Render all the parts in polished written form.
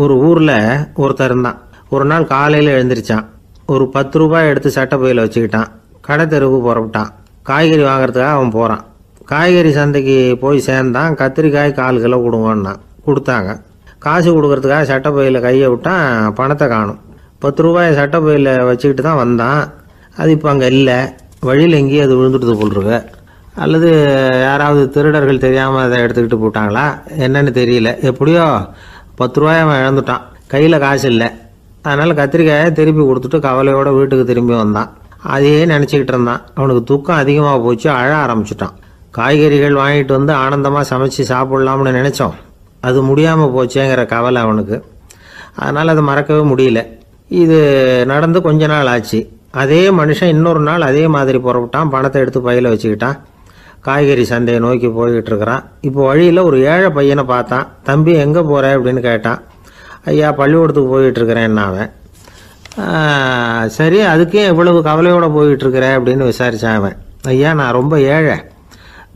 ஒரு ஊர்ல ஒருத்தர் இருந்தான். ஒரு நாள் காலையில எழுந்திரிச்சான். ஒரு 10 ரூபாய் எடுத்து சட்டை பையில வச்சுக்கிட்டான். கடை தெருவுக்கு புறப்பட்டான். காய்கறி வாங்குறதுக்காக அவன் போறான். காய்கறி சந்தைக்கு போய் சேர்ந்தான். கத்திரிக்காய் 1/4 கிலோ கொடுங்கன்னா கொடுத்தாங்க. காசு கொடுக்கறதுக்காக சட்டை பையில கையை விட்டான். பணத்தை காணும். 10 ரூபாய் சட்டை பையில வச்சுக்கிட்டு தான் வந்தான். அது இப்போ அங்கே இல்லை. வழியில் எங்கேயும் அது விழுந்துட்டு போல் இருக்கு. அல்லது யாராவது திருடர்கள் தெரியாமல் அதை எடுத்துக்கிட்டு போட்டாங்களா என்னன்னு தெரியல. எப்படியோ 10 ரூபாய் அவன் இழந்துட்டான். கையில் காசு இல்லை. அதனால் கத்திரிக்காயை திருப்பி கொடுத்துட்டு கவலையோட வீட்டுக்கு திரும்பி வந்தான். அதையே நினச்சிக்கிட்டு இருந்தான். அவனுக்கு துக்கம் அதிகமாக போச்சு. அழ ஆரம்பிச்சிட்டான். காய்கறிகள் வாங்கிட்டு வந்து ஆனந்தமாக சமைச்சு சாப்பிட்லாம்னு நினச்சோம். அது முடியாமல் போச்சேங்கிற கவலை அவனுக்கு. அதனால் அதை மறக்கவே முடியல. இது நடந்து கொஞ்ச நாள் ஆச்சு. அதே மனுஷன் இன்னொரு நாள் அதே மாதிரி புறப்பட்டான். பணத்தை எடுத்து பையில் வச்சுக்கிட்டான். காய்கறி சந்தையை நோக்கி போய்கிட்டு இருக்கிறான். இப்போ வழியில் ஒரு ஏழை பையனை பார்த்தான். தம்பி எங்கே போகிற அப்படின்னு கேட்டான். ஐயா பள்ளிக்கூடத்துக்கு போய்கிட்டு இருக்கிறேன்னா அவன். சரி அதுக்கே எவ்வளவு கவலையோடு போய்கிட்டு இருக்கிற அப்படின்னு விசாரித்தான் அவன். ஐயா நான் ரொம்ப ஏழை,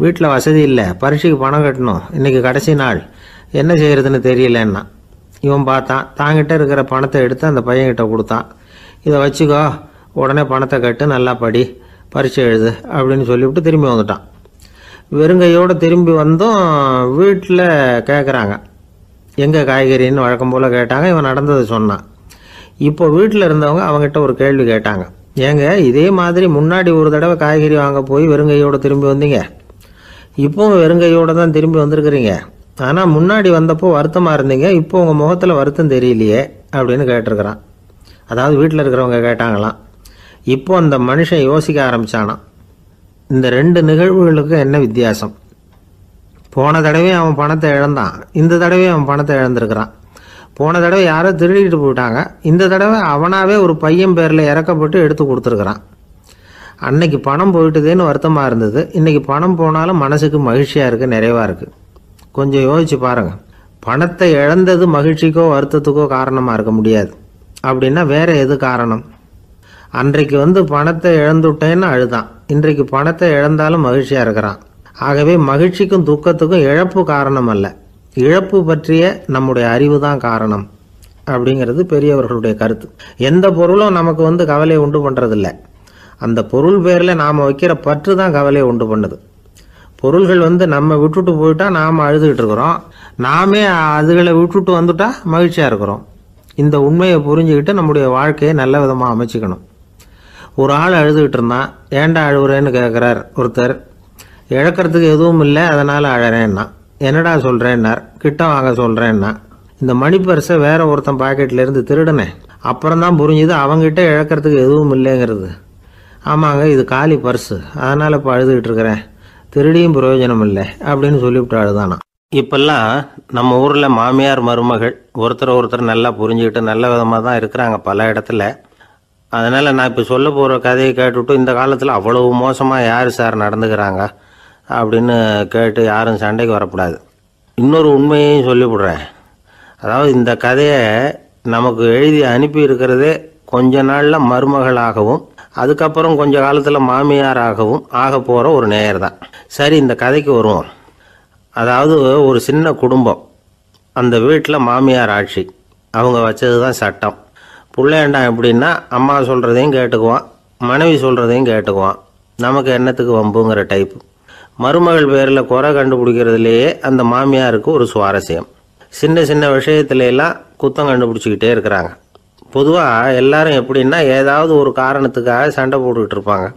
வீட்டில் வசதி இல்லை, பரீட்சைக்கு பணம் கட்டணும், இன்றைக்கி கடைசி நாள், என்ன செய்கிறதுன்னு தெரியலன்னா. இவன் பார்த்தான். தாங்கிட்ட இருக்கிற பணத்தை எடுத்து அந்த பையன்கிட்ட கொடுத்தான். இதை வச்சுக்கோ, உடனே பணத்தை கட்டு, நல்லா படி, பரீட்சை எழுது அப்படின்னு சொல்லிவிட்டு திரும்பி வந்துட்டான். வெறுங்கையோடு திரும்பி வந்தும் வீட்டில் கேட்குறாங்க எங்கே காய்கறின்னு வழக்கம் போல் கேட்டாங்க. இவன் நடந்ததை சொன்னான். இப்போ வீட்டில் இருந்தவங்க அவங்ககிட்ட ஒரு கேள்வி கேட்டாங்க. ஏங்க இதே மாதிரி முன்னாடி ஒரு தடவை காய்கறி வாங்க போய் வெறுங்கையோடு திரும்பி வந்தீங்க, இப்போவும் வெறுங்கையோடு தான் திரும்பி வந்திருக்கிறீங்க. ஆனால் முன்னாடி வந்தப்போ வருத்தமாக இருந்தீங்க, இப்போ உங்கள் முகத்தில் வருத்தம் தெரியலையே அப்படின்னு கேட்டிருக்கிறான். அதாவது வீட்டில் இருக்கிறவங்க கேட்டாங்களாம். இப்போ அந்த மனுஷன் யோசிக்க ஆரம்பித்தானான். இந்த 2 நிகழ்வுகளுக்கு என்ன வித்தியாசம்? போன தடவை அவன் பணத்தை இழந்தான், இந்த தடவை அவன் பணத்தை இழந்திருக்கிறான். போன தடவை யாரோ திருடிட்டு போயிட்டாங்க, இந்த தடவை அவனாவே ஒரு பையன் பேரில் இறக்கப்பட்டு எடுத்து கொடுத்துருக்குறான். அன்னைக்கு பணம் போயிட்டுதேன்னு வருத்தமாக இருந்தது, இன்றைக்கி பணம் போனாலும் மனசுக்கு மகிழ்ச்சியாக இருக்குது, நிறைவாக இருக்குது. கொஞ்சம் யோசிச்சு பாருங்கள். பணத்தை இழந்தது மகிழ்ச்சிக்கோ வருத்தத்துக்கோ காரணமாக இருக்க முடியாது. அப்படின்னா வேற எது காரணம்? அன்றைக்கு பணத்தை இழந்துட்டேன்னு அழுதான், இன்றைக்கு பணத்தை இழந்தாலும் மகிழ்ச்சியாக இருக்கிறான். ஆகவே மகிழ்ச்சிக்கும் துக்கத்துக்கும் இழப்பு காரணம் அல்ல, இழப்பு பற்றிய நம்முடைய அறிவு தான் காரணம் அப்படிங்கிறது பெரியவர்களுடைய கருத்து. எந்த பொருளும் நமக்கு கவலையை உண்டு பண்ணுறதில்ல, அந்த பொருள் பேரில் நாம் வைக்கிற பற்று தான் கவலையை உண்டு பண்ணுது. பொருள்கள் நம்ம விட்டுட்டு போயிட்டா நாம் அழுதுகிட்டு இருக்கிறோம், நாமே அதுகளை விட்டுட்டு வந்துட்டா மகிழ்ச்சியாக இருக்கிறோம். இந்த உண்மையை புரிஞ்சுக்கிட்டு நம்முடைய வாழ்க்கையை நல்ல விதமாக அமைச்சிக்கணும். ஒரு ஆள் அழுதுகிட்டு இருந்தான். ஏன்டா அழுகுறேன்னு கேட்குறார் ஒருத்தர். இழக்கிறதுக்கு எதுவும் இல்லை அதனால் அழறேன்னா. என்னடா சொல்கிறேன்னார். கிட்ட வாங்க சொல்கிறேன்னா. இந்த மணி பர்ஸை வேற ஒருத்தன் பாக்கெட்லேருந்து திருடினேன், அப்புறம் தான் புரிஞ்சுது அவங்ககிட்ட இழக்கிறதுக்கு எதுவும் இல்லைங்கிறது. ஆமாங்க இது காலி பர்ஸு, அதனால் இப்போ அழுதுகிட்டு இருக்கிறேன், திருடியும் பிரயோஜனம் இல்லை அப்படின்னு சொல்லிவிட்டு அழுதானா. இப்பெல்லாம் நம்ம ஊரில் மாமியார் மருமகள் ஒருத்தர் நல்லா புரிஞ்சுக்கிட்டு நல்ல விதமாக தான் இருக்கிறாங்க பல இடத்துல. அதனால் நான் இப்போ சொல்ல போகிற கதையை கேட்டுவிட்டு இந்த காலத்தில் அவ்வளவு மோசமாக யார் சார் நடந்துக்கிறாங்க அப்படின்னு கேட்டு யாரும் சண்டைக்கு வரக்கூடாது. இன்னொரு உண்மையையும் சொல்லிவிடுறேன். அதாவது இந்த கதையை நமக்கு எழுதி அனுப்பி இருக்கிறதே கொஞ்ச நாளில் மருமகளாகவும் அதுக்கப்புறம் கொஞ்ச காலத்தில் மாமியாராகவும் ஆக போகிற ஒரு நேயர் தான். சரி இந்த கதைக்கு வருவோம். அதாவது ஒரு சின்ன குடும்பம், அந்த வீட்டில் மாமியார் ஆட்சி, அவங்க வச்சது தான் சட்டம். பிள்ளையாண்டான் எப்படின்னா அம்மா சொல்கிறதையும் கேட்டுக்குவான், மனைவி சொல்கிறதையும் கேட்டுக்குவான், நமக்கு என்னத்துக்கு வம்புங்கிற டைப்பு. மருமகள் பேரில் குறை கண்டுபிடிக்கிறதுலேயே அந்த மாமியாருக்கு ஒரு சுவாரஸ்யம். சின்ன சின்ன விஷயத்துலையெல்லாம் குத்தம் கண்டுபிடிச்சிக்கிட்டே இருக்கிறாங்க. பொதுவாக எல்லாரும் எப்படின்னா ஏதாவது ஒரு காரணத்துக்காக சண்டை போட்டுக்கிட்டு இருப்பாங்க.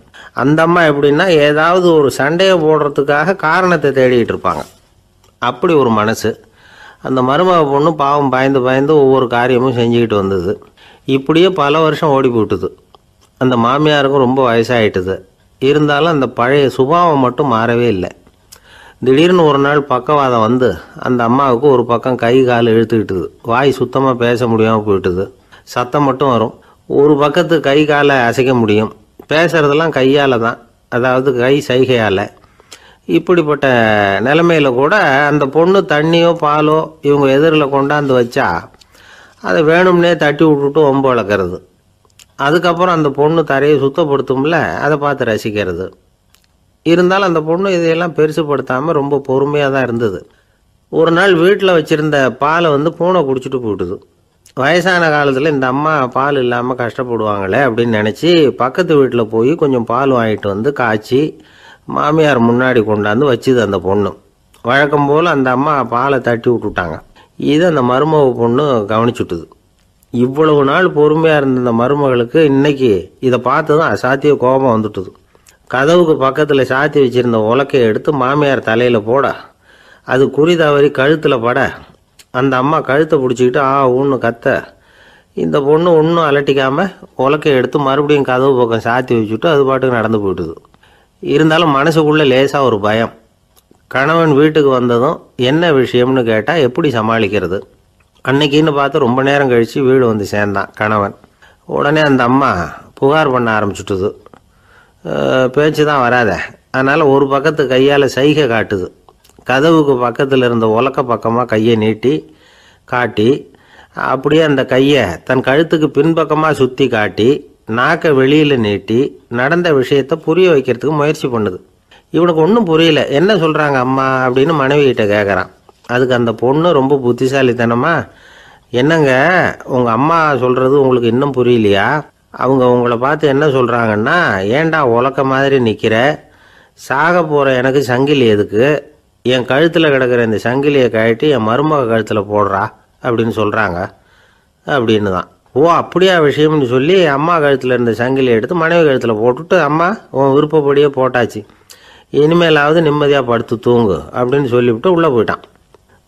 அந்த அம்மா எப்படின்னா ஏதாவது ஒரு சண்டையை போடுறதுக்காக காரணத்தை தேடிக்கிட்டு இருப்பாங்க. அப்படி ஒரு மனசு. அந்த மருமக பொண்ணு பாவம் பயந்து பயந்து ஒவ்வொரு காரியமும் செஞ்சுக்கிட்டு வந்தது. இப்படியே பல வருஷம் ஓடி போட்டுது. அந்த மாமியாருக்கும் ரொம்ப வயசாகிட்டுது. இருந்தாலும் அந்த பழைய சுபாவம் மட்டும் மாறவே இல்லை. திடீர்னு ஒரு நாள் பக்கவாதம் அந்த அம்மாவுக்கு ஒரு பக்கம் கை கால் இழுத்துக்கிட்டுது. வாய் சுத்தமாக பேச முடியாமல் போயிட்டுது. சத்தம் மட்டும் வரும். ஒரு பக்கத்து கை காலை அசைக்க முடியும், பேசுறதெல்லாம் கையால் தான், அதாவது கை சைகையால். இப்படிப்பட்ட நிலைமையில் கூட அந்த பொண்ணு தண்ணியோ பாலோ இவங்க எதிரில் கொண்டாந்து வச்சா அதை வேணும்னே தட்டி விட்டுட்டு ஒம்பு வளர்க்குறது. அதுக்கப்புறம் அந்த பொண்ணு தரையை சுத்தப்படுத்தும்ல, அதை பார்த்து ரசிக்கிறது. இருந்தாலும் அந்த பொண்ணு இதையெல்லாம் பெருசுப்படுத்தாமல் ரொம்ப பொறுமையாக தான் இருந்தது. ஒரு நாள் வீட்டில் வச்சுருந்த பாலை பூனை குடிச்சிட்டு போட்டுது. வயசான காலத்தில் இந்த அம்மா பால் இல்லாமல் கஷ்டப்படுவாங்களே அப்படின்னு நினச்சி பக்கத்து வீட்டில் போய் கொஞ்சம் பால் வாங்கிட்டு காய்ச்சி மாமியார் முன்னாடி கொண்டாந்து வச்சுது அந்த பொண்ணு. வழக்கம் போல் அந்த அம்மா பாலை தட்டி விட்டுட்டாங்க. இதை அந்த மருமக பொண்ணு கவனிச்சுட்டுது. இவ்வளவு நாள் பொறுமையாக இருந்த இந்த மருமகளுக்கு இன்னைக்கு இதை பார்த்து தான் அசாத்திய கோபம் வந்துட்டுது. கதவுக்கு பக்கத்தில் சாத்தி வச்சுருந்த உலக்கையை எடுத்து மாமியார் தலையில் போட அது குறி தவறி கழுத்தில் பட அந்த அம்மா கழுத்தை பிடிச்சிக்கிட்டு ஊன்னு கத்த இந்த பொண்ணு ஒன்றும் அலட்டிக்காமல் உலக்கையை எடுத்து மறுபடியும் கதவு பக்கம் சாத்தி வச்சுட்டு அது பாட்டுக்கு நடந்து போயிட்டுது. இருந்தாலும் மனசுக்குள்ளே லேசாக ஒரு பயம். கணவன் வீட்டுக்கு வந்ததும் என்ன விஷயம்னு கேட்டால் எப்படி சமாளிக்கிறது? அன்னைக்குன்னு பார்த்து ரொம்ப நேரம் கழித்து வீடு சேர்ந்தான் கணவன். உடனே அந்த அம்மா புகார் பண்ண ஆரம்பிச்சுட்டுது. பேச்சு தான் வராத, அதனால் ஒரு பக்கத்து கையால் சைகை காட்டுது. கதவுக்கு பக்கத்தில் இருந்த உலக்க பக்கமாக கையை நீட்டி காட்டி அப்படியே அந்த கையை தன் கழுத்துக்கு பின்பக்கமாக சுற்றி காட்டி நாக்கை வெளியில் நீட்டி நடந்த விஷயத்தை புரிய வைக்கிறதுக்கு முயற்சி பண்ணுது. இவனுக்கு ஒன்றும் புரியல. என்ன சொல்கிறாங்க அம்மா அப்படின்னு மனைவிகிட்ட கேட்குறான். அதுக்கு அந்த பொண்ணு ரொம்ப புத்திசாலித்தனமா, என்னங்க உங்கள் அம்மா சொல்கிறது உங்களுக்கு இன்னும் புரியலையா? அவங்க உங்களை பார்த்து என்ன சொல்கிறாங்கன்னா, ஏண்டா உலக்க மாதிரி நிற்கிற, சாக போகிற எனக்கு சங்கிலி எதுக்கு, என் கழுத்தில் கிடக்கிற இந்த சங்கிலியை கழட்டி என் மருமக கழுத்தில் போடுறா அப்படின்னு சொல்கிறாங்க அப்படின்னு தான். ஓ அப்படியா விஷயம்னு சொல்லி அம்மா கழுத்தில் இருந்த சங்கிலியை எடுத்து மனைவி கழுத்தில் போட்டுட்டு, அம்மா உன் விருப்பப்படியே போட்டாச்சு, இனிமேலாவது நிம்மதியாக படுத்து தூங்கு அப்படின்னு சொல்லிவிட்டு உள்ளே போயிட்டான்.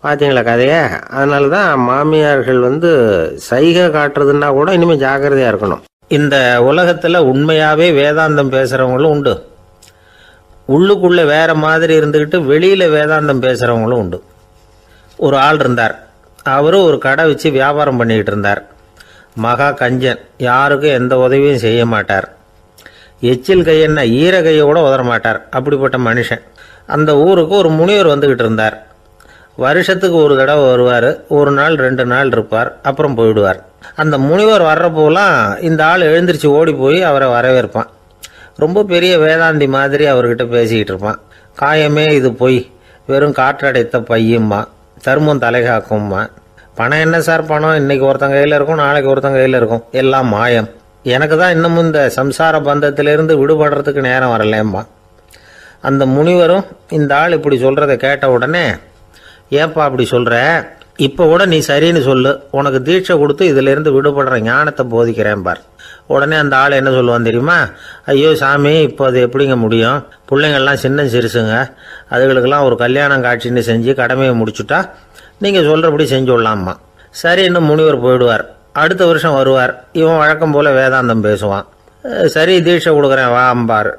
பார்த்தீங்களா கதையை? அதனால தான் மாமியார்கள் சைகை காட்டுறதுன்னா கூட இனிமேல் ஜாக்கிரதையாக இருக்கணும். இந்த உலகத்தில் உண்மையாகவே வேதாந்தம் பேசுகிறவங்களும் உண்டு, உள்ளுக்குள்ளே வேற மாதிரி இருந்துக்கிட்டு வெளியில் வேதாந்தம் பேசுகிறவங்களும் உண்டு. ஒரு ஆள் இருந்தார். அவரும் ஒரு கடை வச்சு வியாபாரம் பண்ணிக்கிட்டு இருந்தார். மகா கஞ்சன், யாருக்கும் எந்த உதவியும் செய்ய மாட்டார். எச்சில் கையென்ன ஈர கையை கூட உதற மாட்டார். அப்படிப்பட்ட மனுஷன். அந்த ஊருக்கு ஒரு முனிவர் வந்துக்கிட்டு இருந்தார். வருஷத்துக்கு ஒரு தடவை வருவார். ஒரு நாள் 2 நாள் இருப்பார், அப்புறம் போயிடுவார். அந்த முனிவர் வர்றப்போலாம் இந்த ஆள் எழுந்திரிச்சு ஓடி போய் அவரை வரவேற்பான். ரொம்ப பெரிய வேதாந்தி மாதிரி அவர்கிட்ட பேசிக்கிட்டு இருப்பான். காயமே இது பொய், வெறும் காற்றடைத்த பையும்மா, தர்மம் தலைகாக்கும்மா, பணம் என்ன சார் பணம், இன்னைக்கு ஒருத்தன் கையில் இருக்கும், நாளைக்கு ஒருத்தன் கையில் இருக்கும், எல்லாம் மாயம், எனக்கு தான் இன்னமும் இந்த சம்சார பந்தத்திலிருந்து விடுபடுறதுக்கு நேரம் வரலேம்மா. அந்த முனிவரும் இந்த ஆள் இப்படி சொல்கிறத கேட்ட உடனே, ஏப்பா அப்படி சொல்கிற, இப்போ கூட நீ சரின்னு சொல்லு, உனக்கு தீட்சை கொடுத்து இதிலிருந்து விடுபடுற ஞானத்தை போதிக்கிறேன் பார். உடனே அந்த ஆள் என்ன சொல்லுவான் தெரியுமா? ஐயோ சாமி, இப்போ அது எப்படிங்க முடியும், பிள்ளைங்கள்லாம் சின்ன சிறுசுங்க, அதுகளுக்கெல்லாம் ஒரு கல்யாணம் காட்சின்னு செஞ்சு கடமையை முடிச்சுட்டா நீங்கள் சொல்கிறபடி செஞ்சு விடலாம்மா. சரி, இன்னும் முனிவர் போயிடுவார். அடுத்த வருஷம் வருவார். இவன் வழக்கம் போல் வேதாந்தம் பேசுவான். சரி தீட்சை கொடுக்குறேன் வா அம்பார்.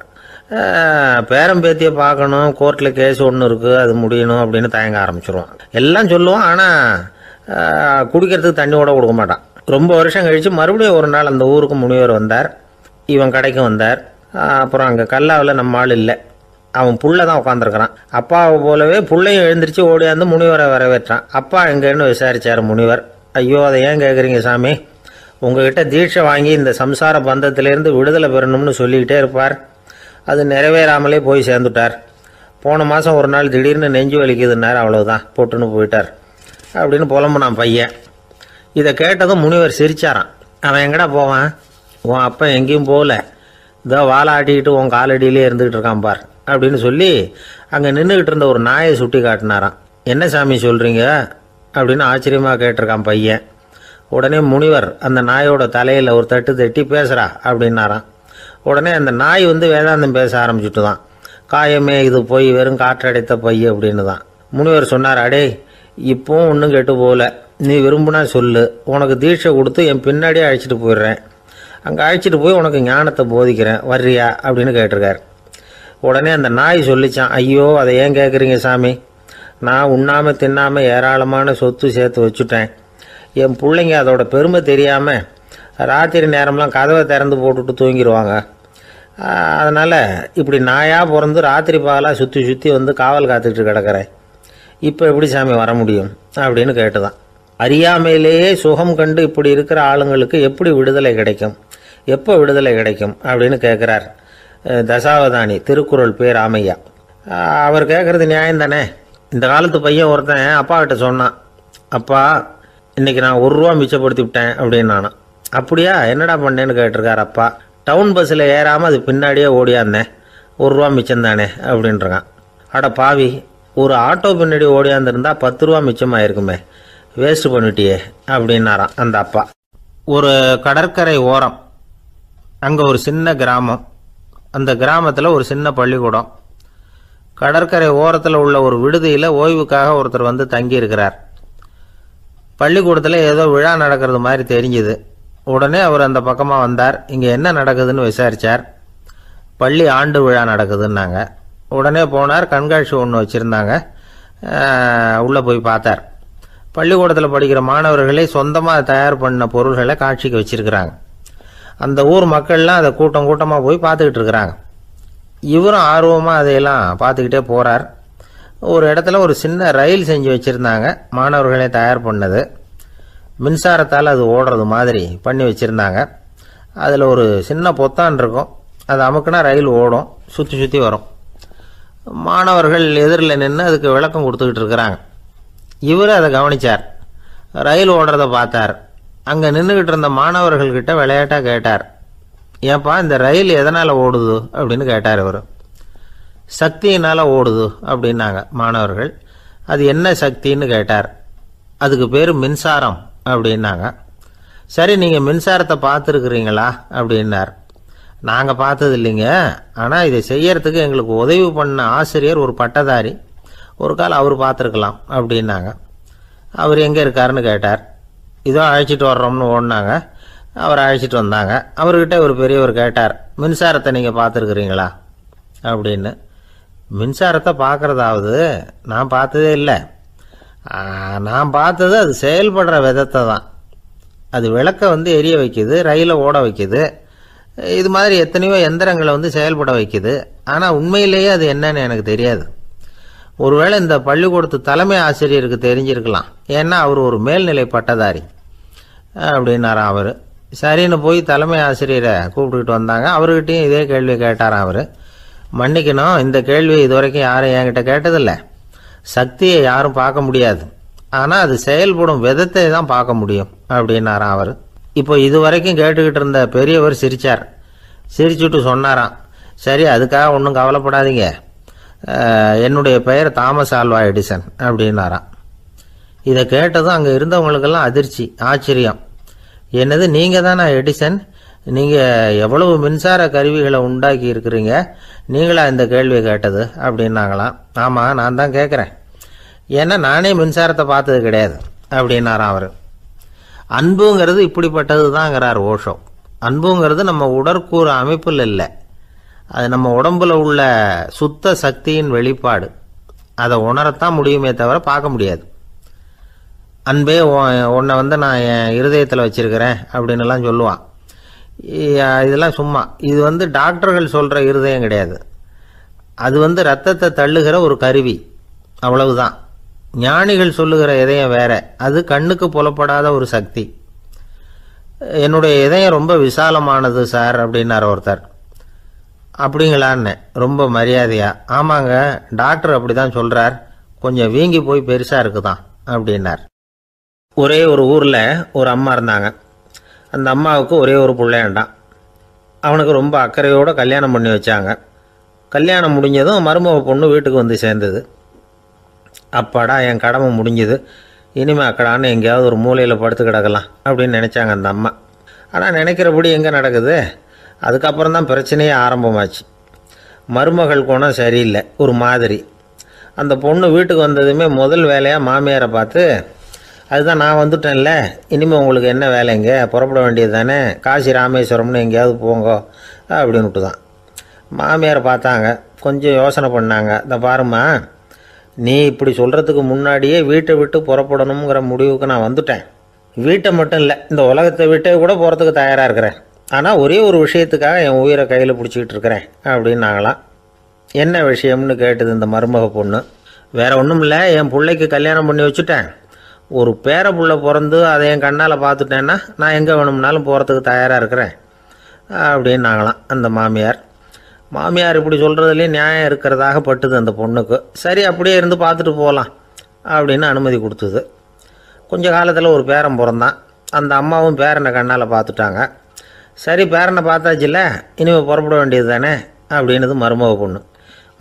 பேரம்பேத்தியை பார்க்கணும், கோர்ட்டில் கேஸ் ஒன்று இருக்குது, அது முடியணும் அப்படின்னு தயங்க ஆரம்பிச்சிருவான். எல்லாம் சொல்லுவான், ஆனால் குடிக்கிறதுக்கு தண்ணி கூட கொடுக்க மாட்டான். ரொம்ப வருஷம் கழித்து மறுபடியும் ஒரு நாள் அந்த ஊருக்கு முனிவர் வந்தார். இவன் கடைக்கும் வந்தார். அப்புறம் அங்கே கல்லாவில் நம்ம ஆள் இல்லை, அவன் புள்ள தான் உட்காந்துருக்கிறான். அப்பாவை போலவே புள்ளையும் எழுந்திரிச்சு ஓடியாந்து முனிவரை வரவேற்றான். அப்பா எங்கன்னு விசாரிச்சார் முனிவர். ஐயோ அதை ஏன் கேட்குறீங்க சாமி, உங்ககிட்ட தீட்சை வாங்கி இந்த சம்சார பந்தத்திலேருந்து விடுதலை பெறணும்னு சொல்லிக்கிட்டே இருப்பார், அது நிறைவேறாமலே போய் சேர்ந்துட்டார். போன மாதம் ஒரு நாள் திடீர்னு நெஞ்சு வலிக்குதுன்னார், அவ்வளவுதான் போட்டுன்னு போயிட்டார் அப்படின்னு புலம்புனான் பையன். இதை கேட்டதும் முனிவர் சிரிச்சாரான். அவன் எங்கடா போவான், உன் அப்பா எங்கேயும் போகல, இதோ வாழை ஆட்டிக்கிட்டு உன் காலடியிலே இருந்துக்கிட்டு இருக்கான் பார் அப்படின்னு சொல்லி அங்கே நின்றுக்கிட்டு இருந்த ஒரு நாயை சுட்டி காட்டினாரான். என்ன சாமி சொல்கிறீங்க அப்படின்னு ஆச்சரியமாக கேட்டிருக்கான் பையன். உடனே முனிவர் அந்த நாயோட தலையில் ஒரு தட்டு தட்டி பேசுகிறா அப்படின்னாரான். உடனே அந்த நாய் வேதாந்தம் பேச ஆரம்பிச்சுட்டு தான், காயமே இது போய் வெறும் காற்றடைத்த பை அப்படின்னு தான். முனிவர் சொன்னார், அடே இப்போவும் ஒன்றும் கெட்டு போகல, நீ விரும்புனா சொல்லு, உனக்கு தீட்சை கொடுத்து என் பின்னாடியே அழைச்சிட்டு போயிடுறேன், அங்கே அழைச்சிட்டு போய் உனக்கு ஞானத்தை போதிக்கிறேன், வர்றியா அப்படின்னு கேட்டிருக்கார். உடனே அந்த நாய் சொல்லிச்சான், ஐயோ அதை ஏன் கேட்குறீங்க சாமி, நான் உண்ணாமல் தின்னாமல் ஏராளமான சொத்து சேர்த்து வச்சுட்டேன், என் பிள்ளைங்க அதோட பெருமை தெரியாமல் ராத்திரி நேரம்லாம் கதவை திறந்து போட்டுட்டு தூங்கிடுவாங்க, அதனால் இப்படி நாயாக பிறந்து ராத்திரி பகலாக சுற்றி சுற்றி காவல் காத்துக்கிட்டு கிடக்கிறேன், இப்போ எப்படி சாமி வர முடியும் அப்படின்னு கேட்டுதான். அறியாமையிலேயே சுகம் கண்டு இப்படி இருக்கிற ஆளுங்களுக்கு எப்படி விடுதலை கிடைக்கும், எப்போ விடுதலை கிடைக்கும் அப்படின்னு கேட்குறார் தசாவதானி, திருக்குறள் பேர் ராமையா. அவர் கேட்குறது நியாயம் தானே. இந்த காலத்து பையன் ஒருத்தன் அப்பா கிட்ட சொன்னான், அப்பா இன்னைக்கு நான் ₹1 மிச்சப்படுத்தி விட்டேன் அப்படின்னு. நானும் அப்படியா, என்னடா பண்ணேன்னு கேட்டிருக்காரு அப்பா. டவுன் பஸ்ஸில் ஏறாமல் அது பின்னாடியே ஓடியாந்தேன், ₹1 மிச்சம் தானே அப்படின்றான். அட பாவி, ஒரு ஆட்டோ பின்னாடி ஓடியாந்துருந்தா ₹10 மிச்சமாயிருக்குமே, வேஸ்ட் பண்ணிட்டியே அப்படின்னாராம் அந்த அப்பா. ஒரு கடற்கரை ஓரம், அங்கே ஒரு சின்ன கிராமம். அந்த கிராமத்தில் ஒரு சின்ன பள்ளிக்கூடம். கடற்கரை ஓரத்தில் உள்ள ஒரு விடுதியில் ஓய்வுக்காக ஒருத்தர் வந்து தங்கியிருக்கிறார். பள்ளிக்கூடத்தில் ஏதோ விழா நடக்கிறது மாதிரி தெரிஞ்சுது. உடனே அவர் அந்த பக்கமாக வந்தார். இங்கே என்ன நடக்குதுன்னு விசாரித்தார். பள்ளி ஆண்டு விழா நடக்குதுன்னாங்க. உடனே போனார். கண்காட்சி ஒன்று வச்சுருந்தாங்க. உள்ளே போய் பார்த்தார். பள்ளிக்கூடத்தில் படிக்கிற மாணவர்களே சொந்தமாக தயார் பண்ண பொருள்களை காட்சிக்கு வச்சுருக்கிறாங்க. அந்த ஊர் மக்கள்லாம் அதை கூட்டம் கூட்டமாக போய் பார்த்துக்கிட்டு இருக்கிறாங்க. இவரும் ஆர்வமாக அதையெல்லாம் பார்த்துக்கிட்டே போகிறார். ஒரு இடத்துல ஒரு சின்ன ரயில் செஞ்சு வச்சுருந்தாங்க, மாணவர்களே தயார் பண்ணது. மின்சாரத்தால் அது ஓடுறது மாதிரி பண்ணி வச்சுருந்தாங்க. அதில் ஒரு சின்ன பொத்தான் இருக்கும், அது அமுக்குனா ரயில் ஓடும், சுற்றி சுற்றி வரும். மாணவர்கள் எதிரில் நின்று அதுக்கு விளக்கம் கொடுத்துக்கிட்டு இருக்கிறாங்க. இவர் அதை கவனித்தார். ரயில் ஓடுறத பார்த்தார். அங்கே நின்றுக்கிட்டு இருந்த மாணவர்கள்கிட்ட விளையாட்டாக கேட்டார், ஏன்பா இந்த ரயில் எதனால் ஓடுது அப்படின்னு கேட்டார் இவர். சக்தியினால் ஓடுது அப்படின்னாங்க மாணவர்கள். அது என்ன சக்தின்னு கேட்டார். அதுக்கு பேர் மின்சாரம் அப்படின்னாங்க. சரி, நீங்கள் மின்சாரத்தை பார்த்துருக்குறீங்களா அப்படின்னார். நாங்கள் பார்த்தது இல்லைங்க, ஆனால் இதை செய்யறதுக்கு எங்களுக்கு உதவி பண்ண ஆசிரியர் ஒரு பட்டதாரி, ஒரு கால் அவர் பார்த்துருக்கலாம் அப்படின்னாங்க. அவர் எங்கே இருக்காருன்னு கேட்டார். இதோ அழைச்சிட்டு வர்றோம்னு ஓடினாங்க. அவர் அழைச்சிட்டு வந்தாங்க. அவர்கிட்ட ஒரு பெரியவர் கேட்டார், மின்சாரத்தை நீங்கள் பார்த்துருக்குறீங்களா அப்படின்னு. மின்சாரத்தை பார்க்குறதாவது நான் பார்த்ததே இல்லை. நான் பார்த்தது அது செயல்படுற விதத்தை தான். அது விளக்கை வந்து எரிய வைக்குது, ரயிலை ஓட வைக்குது, இது மாதிரி எத்தனையோ எந்திரங்களை வந்து செயல்பட வைக்குது. ஆனால் உண்மையிலேயே அது என்னன்னு எனக்கு தெரியாது. ஒருவேளை இந்த பள்ளிக்கூடத்து தலைமை ஆசிரியருக்கு தெரிஞ்சிருக்கலாம், ஏன்னா அவர் ஒரு மேல்நிலை பட்டதாரி அப்படின்னாராம் அவர். சரின்னு போய் தலைமை ஆசிரியரை கூப்பிட்டுக்கிட்டு வந்தாங்க. அவர்கிட்டையும் இதே கேள்வியை கேட்டாராம் அவர். மன்னிக்கணும், இந்த கேள்வியை இதுவரைக்கும் யாரும் என்கிட்ட கேட்டதில்லை. சக்தியை யாரும் பார்க்க முடியாது, ஆனால் அது செயல்படும் விதத்தை தான் பார்க்க முடியும் அப்படின்னாராம் அவர். இப்போ இதுவரைக்கும் கேட்டுக்கிட்டு இருந்த பெரியவர் சிரித்தார். சிரிச்சுட்டு சொன்னாராம், சரி அதுக்காக ஒன்றும் கவலைப்படாதீங்க, என்னுடைய பெயர் தாமஸ் ஆல்வா எடிசன் அப்படின்னாராம். இதை கேட்டதும் அங்கே இருந்தவங்களுக்கெல்லாம் அதிர்ச்சி, ஆச்சரியம். என்னது, நீங்கள் தானே எடிசன்? நீங்கள் எவ்வளவு மின்சார கருவிகளை உண்டாக்கி இருக்கிறீங்க, நீங்களா இந்த கேள்வியை கேட்டது அப்படின்னாங்களாம். ஆமாம், நான் தான் கேட்குறேன், ஏன்னா நானே மின்சாரத்தை பார்த்தது கிடையாது அப்படின்னாராம் அவர். அன்புங்கிறது இப்படிப்பட்டது தாங்கிறார் ஓஷோ. அன்புங்கிறது நம்ம உடற்கூறு அமைப்பில் இல்லை, அது நம்ம உடம்புல உள்ள சுத்த சக்தியின் வெளிப்பாடு. அதை உணரத்தான் முடியுமே தவிர பார்க்க முடியாது. அன்பே உன்னை வந்து நான் என் இருதயத்தில் வச்சிருக்கிறேன் அப்படின்னுலாம் சொல்லுவான். இதெல்லாம் சும்மா. இது வந்து டாக்டர்கள் சொல்கிற இருதயம் கிடையாது, அது வந்து ரத்தத்தை தள்ளுகிற ஒரு கருவி, அவ்வளவுதான். ஞானிகள் சொல்லுகிற இதயம் வேற, அது கண்ணுக்கு புலப்படாத ஒரு சக்தி. என்னுடைய இதயம் ரொம்ப விசாலமானது சார் அப்படின்னார் ஒருத்தர். அப்படிங்களான்னு ரொம்ப மரியாதையா, ஆமாங்க டாக்டர் அப்படி தான் சொல்கிறார், கொஞ்சம் வீங்கி போய் பெருசாக இருக்குதான் அப்படின்னார். ஒரே ஒரு ஊரில் ஒரு அம்மா இருந்தாங்க. அந்த அம்மாவுக்கு ஒரே ஒரு பிள்ளையாண்டான். அவனுக்கு ரொம்ப அக்கறையோடு கல்யாணம் பண்ணி வச்சாங்க. கல்யாணம் முடிஞ்சதும் மருமக பொண்ணு வீட்டுக்கு வந்து சேர்ந்தது. அப்பாடா என் கடமை முடிஞ்சுது, இனிமேல் அக்கடான்னு எங்கேயாவது ஒரு மூலையில் படுத்து கிடக்கலாம் அப்படின்னு நினச்சாங்க அந்த அம்மா. ஆனால் நினைக்கிறபடி எங்கே நடக்குது? அதுக்கப்புறம் தான் பிரச்சனையே ஆரம்பமாச்சு. மருமகள் குணம் சரியில்லை, ஒரு மாதிரி. அந்த பொண்ணு வீட்டுக்கு வந்ததுமே முதல் வேலையாக மாமியாரை பார்த்து, அதுதான் நான் வந்துட்டேன்ல, இனிமேல் உங்களுக்கு என்ன வேலைங்க, புறப்பட வேண்டியது தானே, காசி ராமேஸ்வரம்னு எங்கேயாவது போங்க அப்படின்னுட்டு தான். மாமியாரை பார்த்தாங்க, கொஞ்சம் யோசனை பண்ணாங்க. இந்த பாருமா, நீ இப்படி சொல்கிறதுக்கு முன்னாடியே வீட்டை விட்டு புறப்படணுங்கிற முடிவுக்கு நான் வந்துட்டேன். வீட்டை மட்டும் இல்லை, இந்த உலகத்தை விட்டே கூட போகிறதுக்கு தயாராக இருக்கிறேன். ஆனால் ஒரே ஒரு விஷயத்துக்காக என் உயிரை கையில் பிடிச்சிக்கிட்டு இருக்கிறேன் அப்படின்னாங்களாம். என்ன விஷயம்னு கேட்டது இந்த மருமக பொண்ணு. வேறு ஒன்றும் இல்லை, என் பிள்ளைக்கு கல்யாணம் பண்ணி வச்சுட்டேன், ஒரு பேர புள்ள பிறந்து அதை என் கண்ணால் பார்த்துட்டேன்னா நான் எங்கே வேணும்னாலும் போகிறதுக்கு தயாராக இருக்கிறேன் அப்படின்னாங்களாம் அந்த மாமியார். மாமியார் இப்படி சொல்கிறதுலேயே நியாயம் இருக்கிறதாக பட்டுது அந்த பொண்ணுக்கு. சரி அப்படியே இருந்து பார்த்துட்டு போகலாம் அப்படின்னு அனுமதி கொடுத்தது. கொஞ்ச காலத்தில் ஒரு பேரன் பிறந்தான். அந்த அம்மாவும் பேரனை கண்ணால் பார்த்துட்டாங்க. சரி பேரனை பார்த்தாச்சுல்ல, இனிமேல் புறப்பட வேண்டியது தானே அப்படின்னது மருமக பொண்ணு.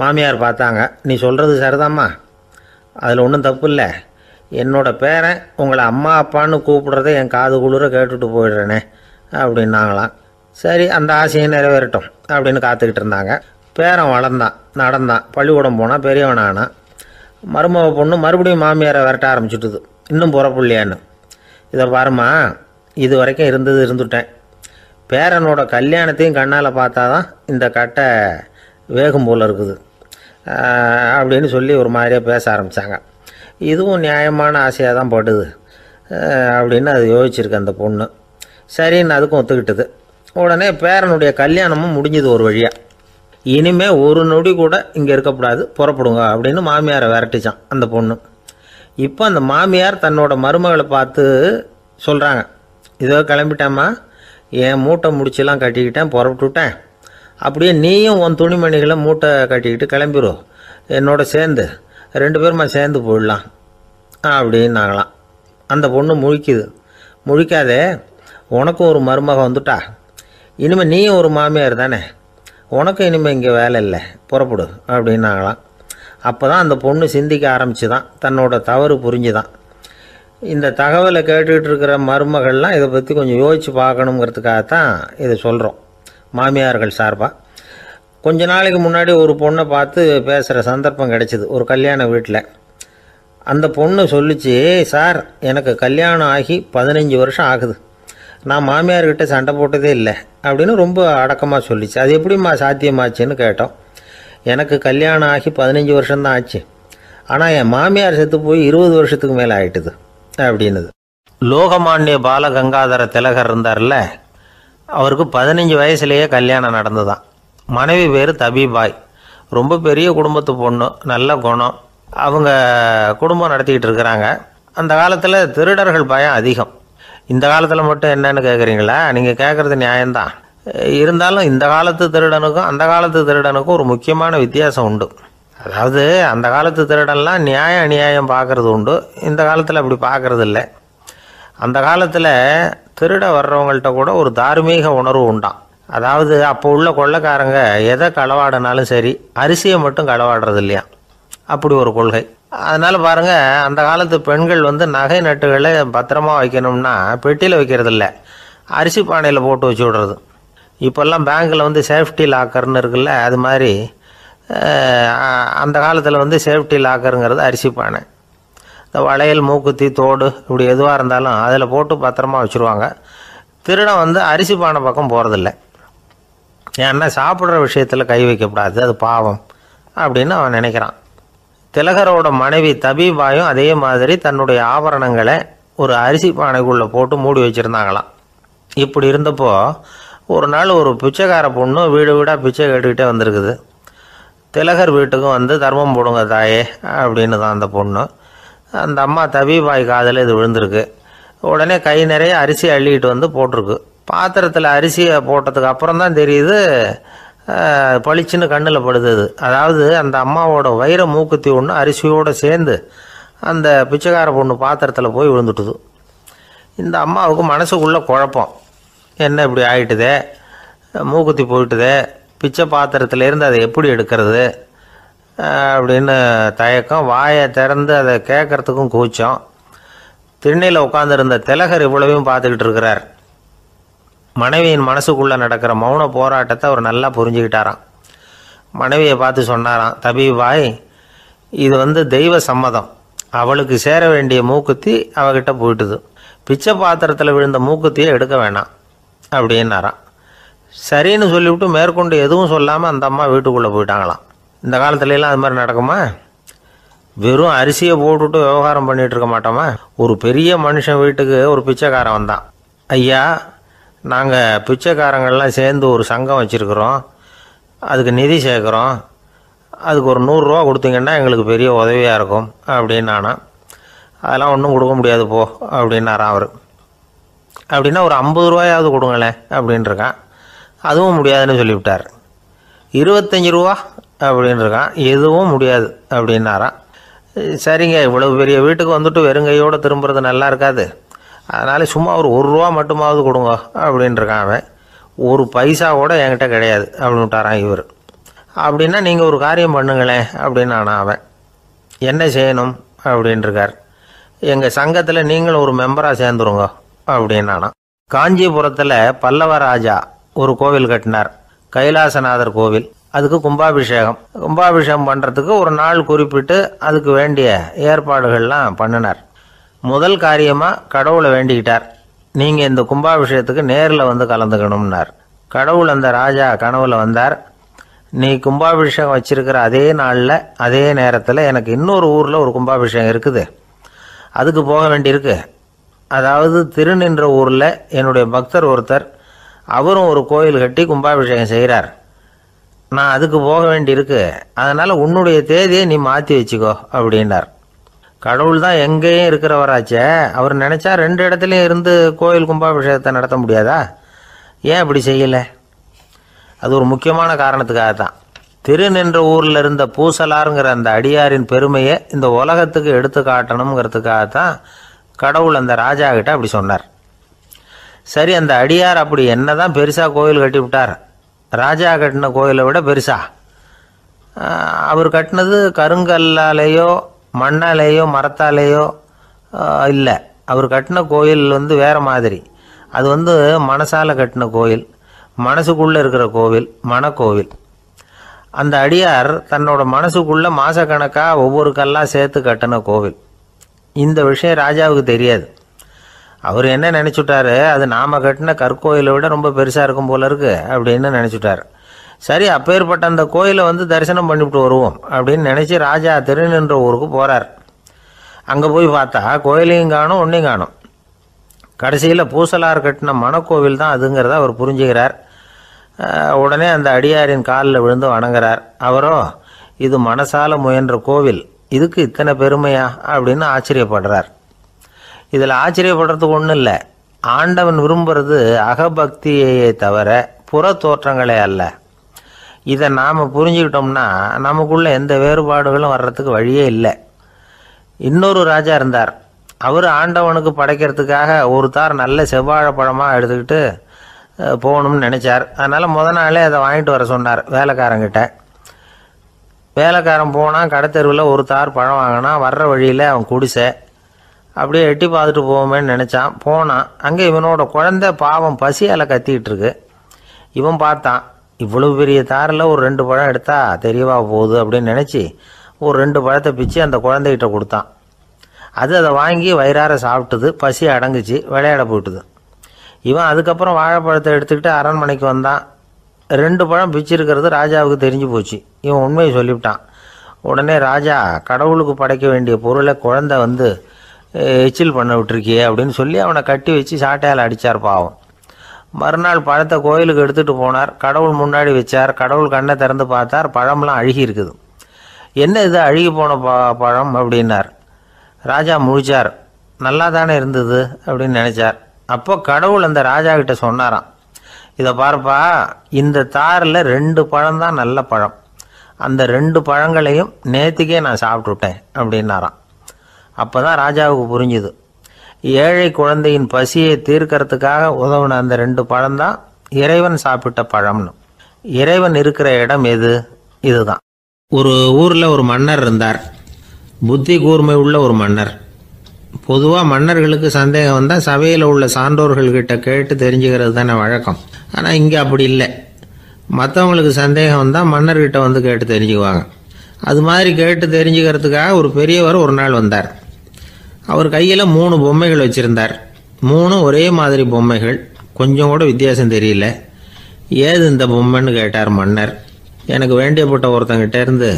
மாமியார் பார்த்தாங்க. நீ சொல்கிறது சரிதாம்மா, அதில் ஒன்றும் தப்பு இல்லை. என்னோடய பேரன் உங்களை அம்மா அப்பான்னு கூப்பிடுறத என் காது குளிர கேட்டுட்டு போயிடுறேனே அப்படின்னாங்களாம். சரி அந்த ஆசையை நிறைவேறட்டும் அப்படின்னு காத்துக்கிட்டு இருந்தாங்க. பேரன் வளர்ந்தான், நடந்தான், பள்ளிக்கூடம் போனால் பெரியவனானான். மருமக பொண்ணு மறுபடியும் மாமியாரை விரட்ட ஆரம்பிச்சுட்டுது, இன்னும் புறப்புள்ளையான்னு. இதை பாருமா, இது வரைக்கும் இருந்துட்டேன். பேரனோட கல்யாணத்தையும் கண்ணால் பார்த்தா தான் இந்த கட்டை வேகும் போல் இருக்குது அப்படின்னு சொல்லி ஒரு மாதிரியாக பேச ஆரம்பித்தாங்க. இதுவும் நியாயமான ஆசையாக தான் படுது அப்படின்னு அது யோசிச்சிருக்கு அந்த பொண்ணு. சரின்னு அதுக்கும் ஒத்துக்கிட்டது. உடனே பேரனுடைய கல்யாணமும் முடிஞ்சது ஒரு வழியாக. இனிமேல் ஒரு நொடி கூட இங்கே இருக்கக்கூடாது, புறப்படுங்க அப்படின்னு மாமியாரை விரட்டிச்சான் அந்த பொண்ணு. இப்போ அந்த மாமியார் தன்னோட மருமகளை பார்த்து சொல்கிறாங்க, இதோ கிளம்பிட்டேம்மா, என் மூட்டை முடிச்செல்லாம் கட்டிக்கிட்டேன், புறப்பட்டுவிட்டேன். அப்படியே நீயும் உன் துணிமணிகளை மூட்டை கட்டிக்கிட்டு கிளம்பிடும், என்னோட சேர்ந்து 2 பேருமா சேர்ந்து போயிடலாம் அப்படின்னாங்களாம். அந்த பொண்ணு முழிக்குது. முழிக்காதே, உனக்கும் ஒரு மருமக வந்துட்டா, இனிமேல் நீயும் ஒரு மாமியார் தானே, உனக்கும் இனிமேல் இங்கே வேலை இல்லை, புறப்படு அப்படின்னாங்களாம். அப்போ தான் அந்த பொண்ணு சிந்திக்க ஆரம்பிச்சு தான், தன்னோட தவறு புரிஞ்சுதான். இந்த தகவலை கேட்டுக்கிட்டு இருக்கிற மருமகள்லாம் இதை பற்றி கொஞ்சம் யோசித்து பார்க்கணுங்கிறதுக்காகத்தான் இதை சொல்கிறோம் மாமியார்கள் சார்பாக. கொஞ்ச நாளைக்கு முன்னாடி ஒரு பொண்ணை பார்த்து பேசுகிற சந்தர்ப்பம் கிடைச்சிது ஒரு கல்யாண வீட்டில். அந்த பொண்ணு சொல்லிச்சு, சார் எனக்கு கல்யாணம் ஆகி 15 வருஷம் ஆகுது, நான் மாமியார்கிட்ட சண்டை போட்டதே இல்லை அப்படின்னு ரொம்ப அடக்கமாக சொல்லிச்சு. அது எப்படிம்மா சாத்தியமாச்சுன்னு கேட்டோம். எனக்கு கல்யாணம் ஆகி 15 வருஷம்தான் ஆச்சு, ஆனால் என் மாமியார் செத்து போய் 20 வருஷத்துக்கு மேலே ஆயிட்டுது அப்படின்னுது. லோகமானிய பாலகங்காதர திலகர் இருந்தார்ல, அவருக்கு 15 வயசுலேயே கல்யாணம் நடந்துதான். மனைவி பேர் தபிபாய், ரொம்ப பெரிய குடும்பத்து பொண்ணு, நல்ல குணம். அவங்க குடும்பம் நடத்திக்கிட்டு இருக்கிறாங்க. அந்த காலத்தில் திருடர்கள் பயம் அதிகம். இந்த காலத்தில் மட்டும் என்னன்னு கேட்குறீங்களா? நீங்கள் கேட்குறது நியாயம்தான். இருந்தாலும் இந்த காலத்து திருடனுக்கும் அந்த காலத்து திருடனுக்கும் ஒரு முக்கியமான வித்தியாசம் உண்டு. அதாவது அந்த காலத்து திருடன்லாம் நியாயம் அநியாயம் பார்க்குறது உண்டு, இந்த காலத்தில் அப்படி பார்க்குறது இல்லை. அந்த காலத்தில் திருட வர்றவங்கள்ட்ட கூட ஒரு தார்மீக உணர்வு உண்டாம். அதாவது அப்போ உள்ள கொள்ளைக்காரங்க எதை களவாடினாலும் சரி, அரிசியை மட்டும் களவாடுறது இல்லையா, அப்படி ஒரு கொள்கை. அதனால் பாருங்கள், அந்த காலத்து பெண்கள் நகை நட்டுகளை பத்திரமா வைக்கணும்னா பெட்டியில் வைக்கிறது இல்லை, அரிசி பானையில் போட்டு வச்சு விடுறது. இப்போல்லாம் பேங்க்கில் சேஃப்டி லாக்கர்னு இருக்குல்ல, அது மாதிரி அந்த காலத்தில் சேஃப்டி லாக்கருங்கிறது அரிசி பானை. இந்த வளையல், மூக்குத்தி, தோடு இப்படி எதுவாக இருந்தாலும் அதில் போட்டு பத்திரமா வச்சுருவாங்க. திருடன் அரிசி பானை பக்கம் போகிறதில்ல. ஏன்னா சாப்பிட்ற விஷயத்தில் கை வைக்கக்கூடாது, அது பாவம் அப்படின்னு அவன் நினைக்கிறான். திலகரோட மனைவி தபிபாயும் அதே மாதிரி தன்னுடைய ஆபரணங்களை ஒரு அரிசி பானைக்குள்ளே போட்டு மூடி வச்சுருந்தாங்களாம். இப்படி இருந்தப்போ ஒரு நாள் ஒரு பிச்சைக்கார பொண்ணு வீடு வீடாக பிச்சை கேட்டுக்கிட்டே வந்திருக்குது. திலகர் வீட்டுக்கும் தர்மம் போடுங்க தாயே அப்படின்னு தான் அந்த பொண்ணு. அந்த அம்மா தபிபாய் காதில் இது விழுந்திருக்கு. உடனே கை நிறைய அரிசி அள்ளிக்கிட்டு போட்டிருக்கு. பாத்திரத்தில் அரிசியை போட்டதுக்கு அப்புறம் தான் தெரியுது, பளிச்சுன்னு கண்ணில் படுது. அதாவது அந்த அம்மாவோட வைர மூக்குத்தி ஒன்று அரிசியோடு சேர்ந்து அந்த பிச்சைக்கார பொண்ணு பாத்திரத்தில் போய் விழுந்துட்டுது. இந்த அம்மாவுக்கு மனசுக்குள்ளே குழப்பம், என்ன இப்படி ஆகிட்டுதே, மூக்குத்தி போயிட்டுதே, பிச்சை பாத்திரத்துலேருந்து அதை எப்படி எடுக்கிறது அப்படின்னு தயக்கம். வாயை திறந்து அதை கேட்குறதுக்கும் கூச்சம். திண்ணையில் உட்காந்துருந்த திலகர் இவ்வளவையும் பார்த்துக்கிட்டு இருக்கிறார். மனைவியின் மனசுக்குள்ளே நடக்கிற மௌன போராட்டத்தை அவர் நல்லா புரிஞ்சுக்கிட்டாராம். மனைவியை பார்த்து சொன்னாராம், தபிபாய், இது தெய்வ சம்மதம், அவளுக்கு சேர வேண்டிய மூக்குத்தி அவகிட்ட போயிட்டுது, பிச்சை பாத்திரத்தில் விழுந்த மூக்குத்தியை எடுக்க வேணாம் அப்படின்னாராம். சரின்னு சொல்லிவிட்டு மேற்கொண்டு எதுவும் சொல்லாமல் அந்த அம்மா வீட்டுக்குள்ளே போயிட்டாங்களாம். இந்த காலத்துலலாம் அது மாதிரி நடக்குமா? வெறும் அரிசியை போட்டுவிட்டு விவகாரம் பண்ணிகிட்டு இருக்க மாட்டோமா? ஒரு பெரிய மனுஷன் வீட்டுக்கு ஒரு பிச்சைக்காரன் வந்தான். ஐயா, நாங்கள் பிச்சைக்காரங்கள்லாம் சேர்ந்து ஒரு சங்கம் வச்சுருக்குறோம், அதுக்கு நிதி சேர்க்குறோம், அதுக்கு ஒரு 100 ரூபா கொடுத்தீங்கன்னா எங்களுக்கு பெரிய உதவியாக இருக்கும் அப்படின்னானா. அதெல்லாம் ஒன்றும் கொடுக்க முடியாது போ அப்படின்னாரான் அவர். அப்படின்னா ஒரு 50 ரூபாயாவது கொடுங்களேன் அப்படின்ட்டுருக்கான். அதுவும் முடியாதுன்னு சொல்லிவிட்டார். 25 ரூபா அப்படின்னு இருக்கான். எதுவும் முடியாது அப்படின்னாராம். சரிங்க, இவ்வளவு பெரிய வீட்டுக்கு வந்துட்டு வெறுங்கையோடு திரும்புறது நல்லா இருக்காது, அதனால சும்மா ஒரு ரூபா மட்டுமாவது கொடுங்க அப்படின்னு இருக்கான் அவன். ஒரு பைசா கூட என்கிட்ட கிடையாது அப்படின்னு விட்டாரான் இவர். அப்படின்னா நீங்கள் ஒரு காரியம் பண்ணுங்களேன் அப்படின்னானா அவன். என்ன செய்யணும் அப்படின்னு இருக்கார். எங்கள் சங்கத்தில் நீங்களும் ஒரு மெம்பராக சேர்ந்துருங்க அப்படின்னானா. காஞ்சிபுரத்தில் பல்லவ ராஜா ஒரு கோவில் கட்டினார், கைலாசநாதர் கோவில். அதுக்கு கும்பாபிஷேகம் பண்ணுறதுக்கு ஒரு நாள் குறிப்பிட்டு அதுக்கு வேண்டிய ஏற்பாடுகள்லாம் பண்ணினார். முதல் காரியமாக கடவுளை வேண்டிக்கிட்டார், நீங்கள் இந்த கும்பாபிஷேகத்துக்கு நேரில் வந்து கலந்துக்கணும்னார். கடவுள் அந்த ராஜா கனவுல வந்தார். நீ கும்பாபிஷேகம் வச்சிருக்கிற அதே நாளில் அதே நேரத்தில் எனக்கு இன்னொரு ஊரில் ஒரு கும்பாபிஷேகம் இருக்குது, அதுக்கு போக வேண்டியிருக்கு. அதாவது திருநின்ற ஊரில் என்னுடைய பக்தர் ஒருத்தர், அவரும் ஒரு கோயில் கட்டி கும்பாபிஷேகம் செய்கிறார், நான் அதுக்கு போக வேண்டியிருக்கு, அதனால் உன்னுடைய தேதியை நீ மாற்றி வச்சுக்கோ அப்படின்னார். கடவுள் தான் எங்கேயும் இருக்கிறவராச்சே, அவர் நினச்சா 2 இடத்துலையும் இருந்து கோயில் கும்பாபிஷேகத்தை நடத்த முடியாதா? ஏன் அப்படி செய்யலை? அது ஒரு முக்கியமான காரணத்துக்காகத்தான். திருநின்ற ஊரில் இருந்த பூசலாருங்கிற அந்த அடியாரின் பெருமையை இந்த உலகத்துக்கு எடுத்து காட்டணுங்கிறதுக்காகத்தான் கடவுள் அந்த ராஜா கிட்ட அப்படி சொன்னார். சரி, அந்த அடியார் அப்படி என்னதான் பெருசாக கோயில் கட்டி விட்டார்? ராஜா கட்டின கோயிலை விட பெருசா? அவர் கட்டினது கருங்கல்லாலேயோ மண்ணாலேயோ மரத்தாலேயோ இல்லை. அவர் கட்டின கோயில் வேறு மாதிரி. அது மனசால் கட்டின கோயில், மனசுக்குள்ளே இருக்கிற கோவில், மனக்கோவில். அந்த அடியார் தன்னோட மனசுக்குள்ளே மாதக்கணக்காக ஒவ்வொரு கல்லாக சேர்த்து கட்டின கோவில். இந்த விஷயம் ராஜாவுக்கு தெரியாது. அவர் என்ன நினச்சுட்டாரு, அது நாம் கட்டின கற்கோயிலை விட ரொம்ப பெருசாக இருக்கும் போல இருக்கு அப்படின்னு நினச்சிட்டார். சரி, அப்பேற்பட்ட அந்த கோயிலை தரிசனம் பண்ணிவிட்டு வருவோம் அப்படின்னு நினச்சி ராஜா திருநின்ற ஊருக்கு போகிறார். அங்கே போய் பார்த்தா கோயிலையும் காணும், ஒன்றையும் காணும். கடைசியில் பூசலார் கட்டின மனக்கோவில் தான் அதுங்கிறத அவர் புரிஞ்சுக்கிறார். உடனே அந்த அடியாரின் காலில் விழுந்து வணங்குறார். அவரோ, இது மனசால முயன்ற கோவில், இதுக்கு இத்தனை பெருமையா அப்படின்னு ஆச்சரியப்படுறார். இதில் ஆச்சரியப்படுறதுக்கு ஒன்றும் இல்லை. ஆண்டவன் விரும்புறது அகபக்தியையே தவிர புற தோற்றங்களே அல்ல. இதை நாம் புரிஞ்சுக்கிட்டோம்னா நமக்குள்ள எந்த வேறுபாடுகளும் வர்றதுக்கு வழியே இல்லை. இன்னொரு ராஜா இருந்தார். அவர் ஆண்டவனுக்கு படைக்கிறதுக்காக ஒரு தார் நல்ல செவ்வாழைப்பழமாக எடுத்துக்கிட்டு போகணும்னு நினச்சார். அதனால் நாளே அதை வாங்கிட்டு வர சொன்னார் வேலைக்காரங்கிட்ட. வேலைக்காரன் போனால் கடைத்தெருவில் ஒரு தார் பழம் வாங்கினா, வர்ற வழியில் அவன் குடிசை. அப்படியே எட்டி பார்த்துட்டு போவோமேன்னு நினச்சான். போனான். அங்கே இவனோட குழந்தை பாவம் பசியால் கத்திக்கிட்டு இருக்கு. இவன் பார்த்தான், இவ்வளவு பெரிய தாரில் ஒரு 2 பழம் எடுத்தா தெரியவா போகுது அப்படின்னு நினச்சி ஒரு 2 பழத்தை பிச்சு அந்த குழந்தைகிட்ட கொடுத்தான். அதை வாங்கி வயிறார சாப்பிட்டுது, பசி அடங்குச்சு, விளையாட போயிட்டுது. இவன் அதுக்கப்புறம் வாழைப்பழத்தை எடுத்துக்கிட்டு அரண்மனைக்கு வந்தான். 2 பழம் பிச்சிருக்கிறது ராஜாவுக்கு தெரிஞ்சு போச்சு. இவன் உண்மையை சொல்லிவிட்டான். உடனே ராஜா, கடவுளுக்கு படைக்க வேண்டிய பொருளை குழந்தை எச்சில் பண்ண விட்டுருக்கியே அப்படின்னு சொல்லி அவனை கட்டி வச்சு சாட்டையால் அடித்தார் பாவம். மறுநாள் பழத்தை கோயிலுக்கு எடுத்துகிட்டு போனார். கடவுள் முன்னாடி வச்சார். கடவுள் கண்ணை திறந்து பார்த்தார், பழம்லாம் அழுகி இருக்குது. என்ன இது அழுகி போன பழம் அப்படின்னார். ராஜா முழிச்சார். நல்லா தானே இருந்தது அப்படின்னு நினச்சார். அப்போ கடவுள் அந்த ராஜா கிட்ட சொன்னாராம், இதை பார்ப்பா, இந்த தாரில் 2 பழம் தான் நல்ல பழம், அந்த 2 பழங்களையும் நேற்றுக்கே நான் சாப்பிட்டுட்டேன் அப்படின்னாராம். அப்போ தான் ராஜாவுக்கு புரிஞ்சுது, ஏழை குழந்தையின் பசியை தீர்க்கறதுக்காக உதவுன அந்த 2 பழம்தான் இறைவன் சாப்பிட்ட பழம்னு. இறைவன் இருக்கிற இடம் எது? இதுதான். ஒரு ஊரில் ஒரு மன்னர் இருந்தார். புத்தி கூர்மை உள்ள ஒரு மன்னர். பொதுவாக மன்னர்களுக்கு சந்தேகம் வந்தால் சபையில் உள்ள சான்றோர்கள்கிட்ட கேட்டு தெரிஞ்சுக்கிறது தானே வழக்கம். ஆனால் இங்கே அப்படி இல்லை. மற்றவங்களுக்கு சந்தேகம் வந்தால் மன்னர்கிட்ட கேட்டு தெரிஞ்சுக்குவாங்க. அது மாதிரி கேட்டு தெரிஞ்சுக்கிறதுக்காக ஒரு பெரியவர் ஒரு நாள் வந்தார். அவர் கையில் 3 பொம்மைகள் வச்சுருந்தார். 3 ஒரே மாதிரி பொம்மைகள், கொஞ்சம் கூட வித்தியாசம் தெரியல. ஏது இந்த பொம்மைன்னு கேட்டார் மன்னர். எனக்கு வேண்டியப்பட்ட ஒருத்தங்கிட்ட இருந்து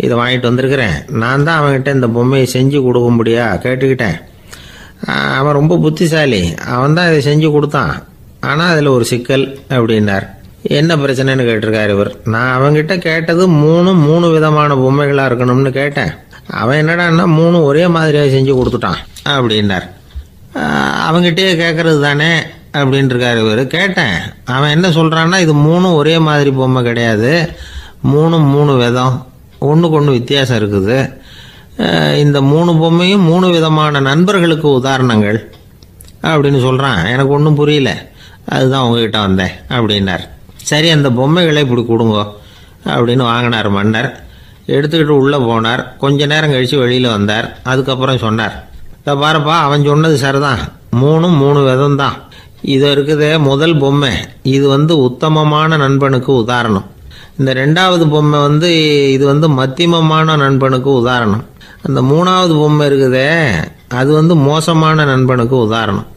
இதை வாங்கிட்டு வந்திருக்கிறேன், நான் தான் அவன்கிட்ட இந்த பொம்மையை செஞ்சு கொடுக்கும்படியா கேட்டுக்கிட்டேன். அவன் ரொம்ப புத்திசாலி, அவன் தான் இதை செஞ்சு கொடுத்தான். ஆனால் அதில் ஒரு சிக்கல் அப்படின்னார். என்ன பிரச்சனைன்னு கேட்டிருக்கார் இவர். நான் அவன்கிட்ட கேட்டது 3 விதமான பொம்மைகளாக இருக்கணும்னு கேட்டேன். அவன் என்னடான்னா 3 ஒரே மாதிரியாக செஞ்சு கொடுத்துட்டான் அப்படின்னார். அவங்ககிட்டயே கேட்கறது தானே அப்படின்னு இருக்காரு இவர். கேட்டேன், அவன் என்ன சொல்கிறான்னா, இது மூணும் ஒரே மாதிரி பொம்மை கிடையாது, மூணும் மூணு விதம், ஒன்றுக்கு ஒன்று வித்தியாசம் இருக்குது. இந்த மூணு பொம்மையும் மூணு விதமான நண்பர்களுக்கு உதாரணங்கள் அப்படின்னு சொல்கிறான். எனக்கு ஒன்றும் புரியல, அதுதான் உங்ககிட்ட வந்தேன் அப்படின்னார். சரி, அந்த பொம்மைகளை இப்படி கொடுங்க அப்படின்னு வாங்கினார் மன்னர். எடுத்துக்கிட்டு உள்ளே போனார். கொஞ்ச நேரம் கழித்து வெளியில் வந்தார். அதுக்கப்புறம் சொன்னார், இதை பாருப்பா, அவன் சொன்னது சரிதான், மூணும் மூணு விதம் தான். இது இருக்குது முதல் பொம்மை, இது உத்தமமான நண்பனுக்கு உதாரணம். இந்த ரெண்டாவது பொம்மை இது மத்தியமமான நண்பனுக்கு உதாரணம். அந்த மூணாவது பொம்மை இருக்குதே, அது மோசமான நண்பனுக்கு உதாரணம்.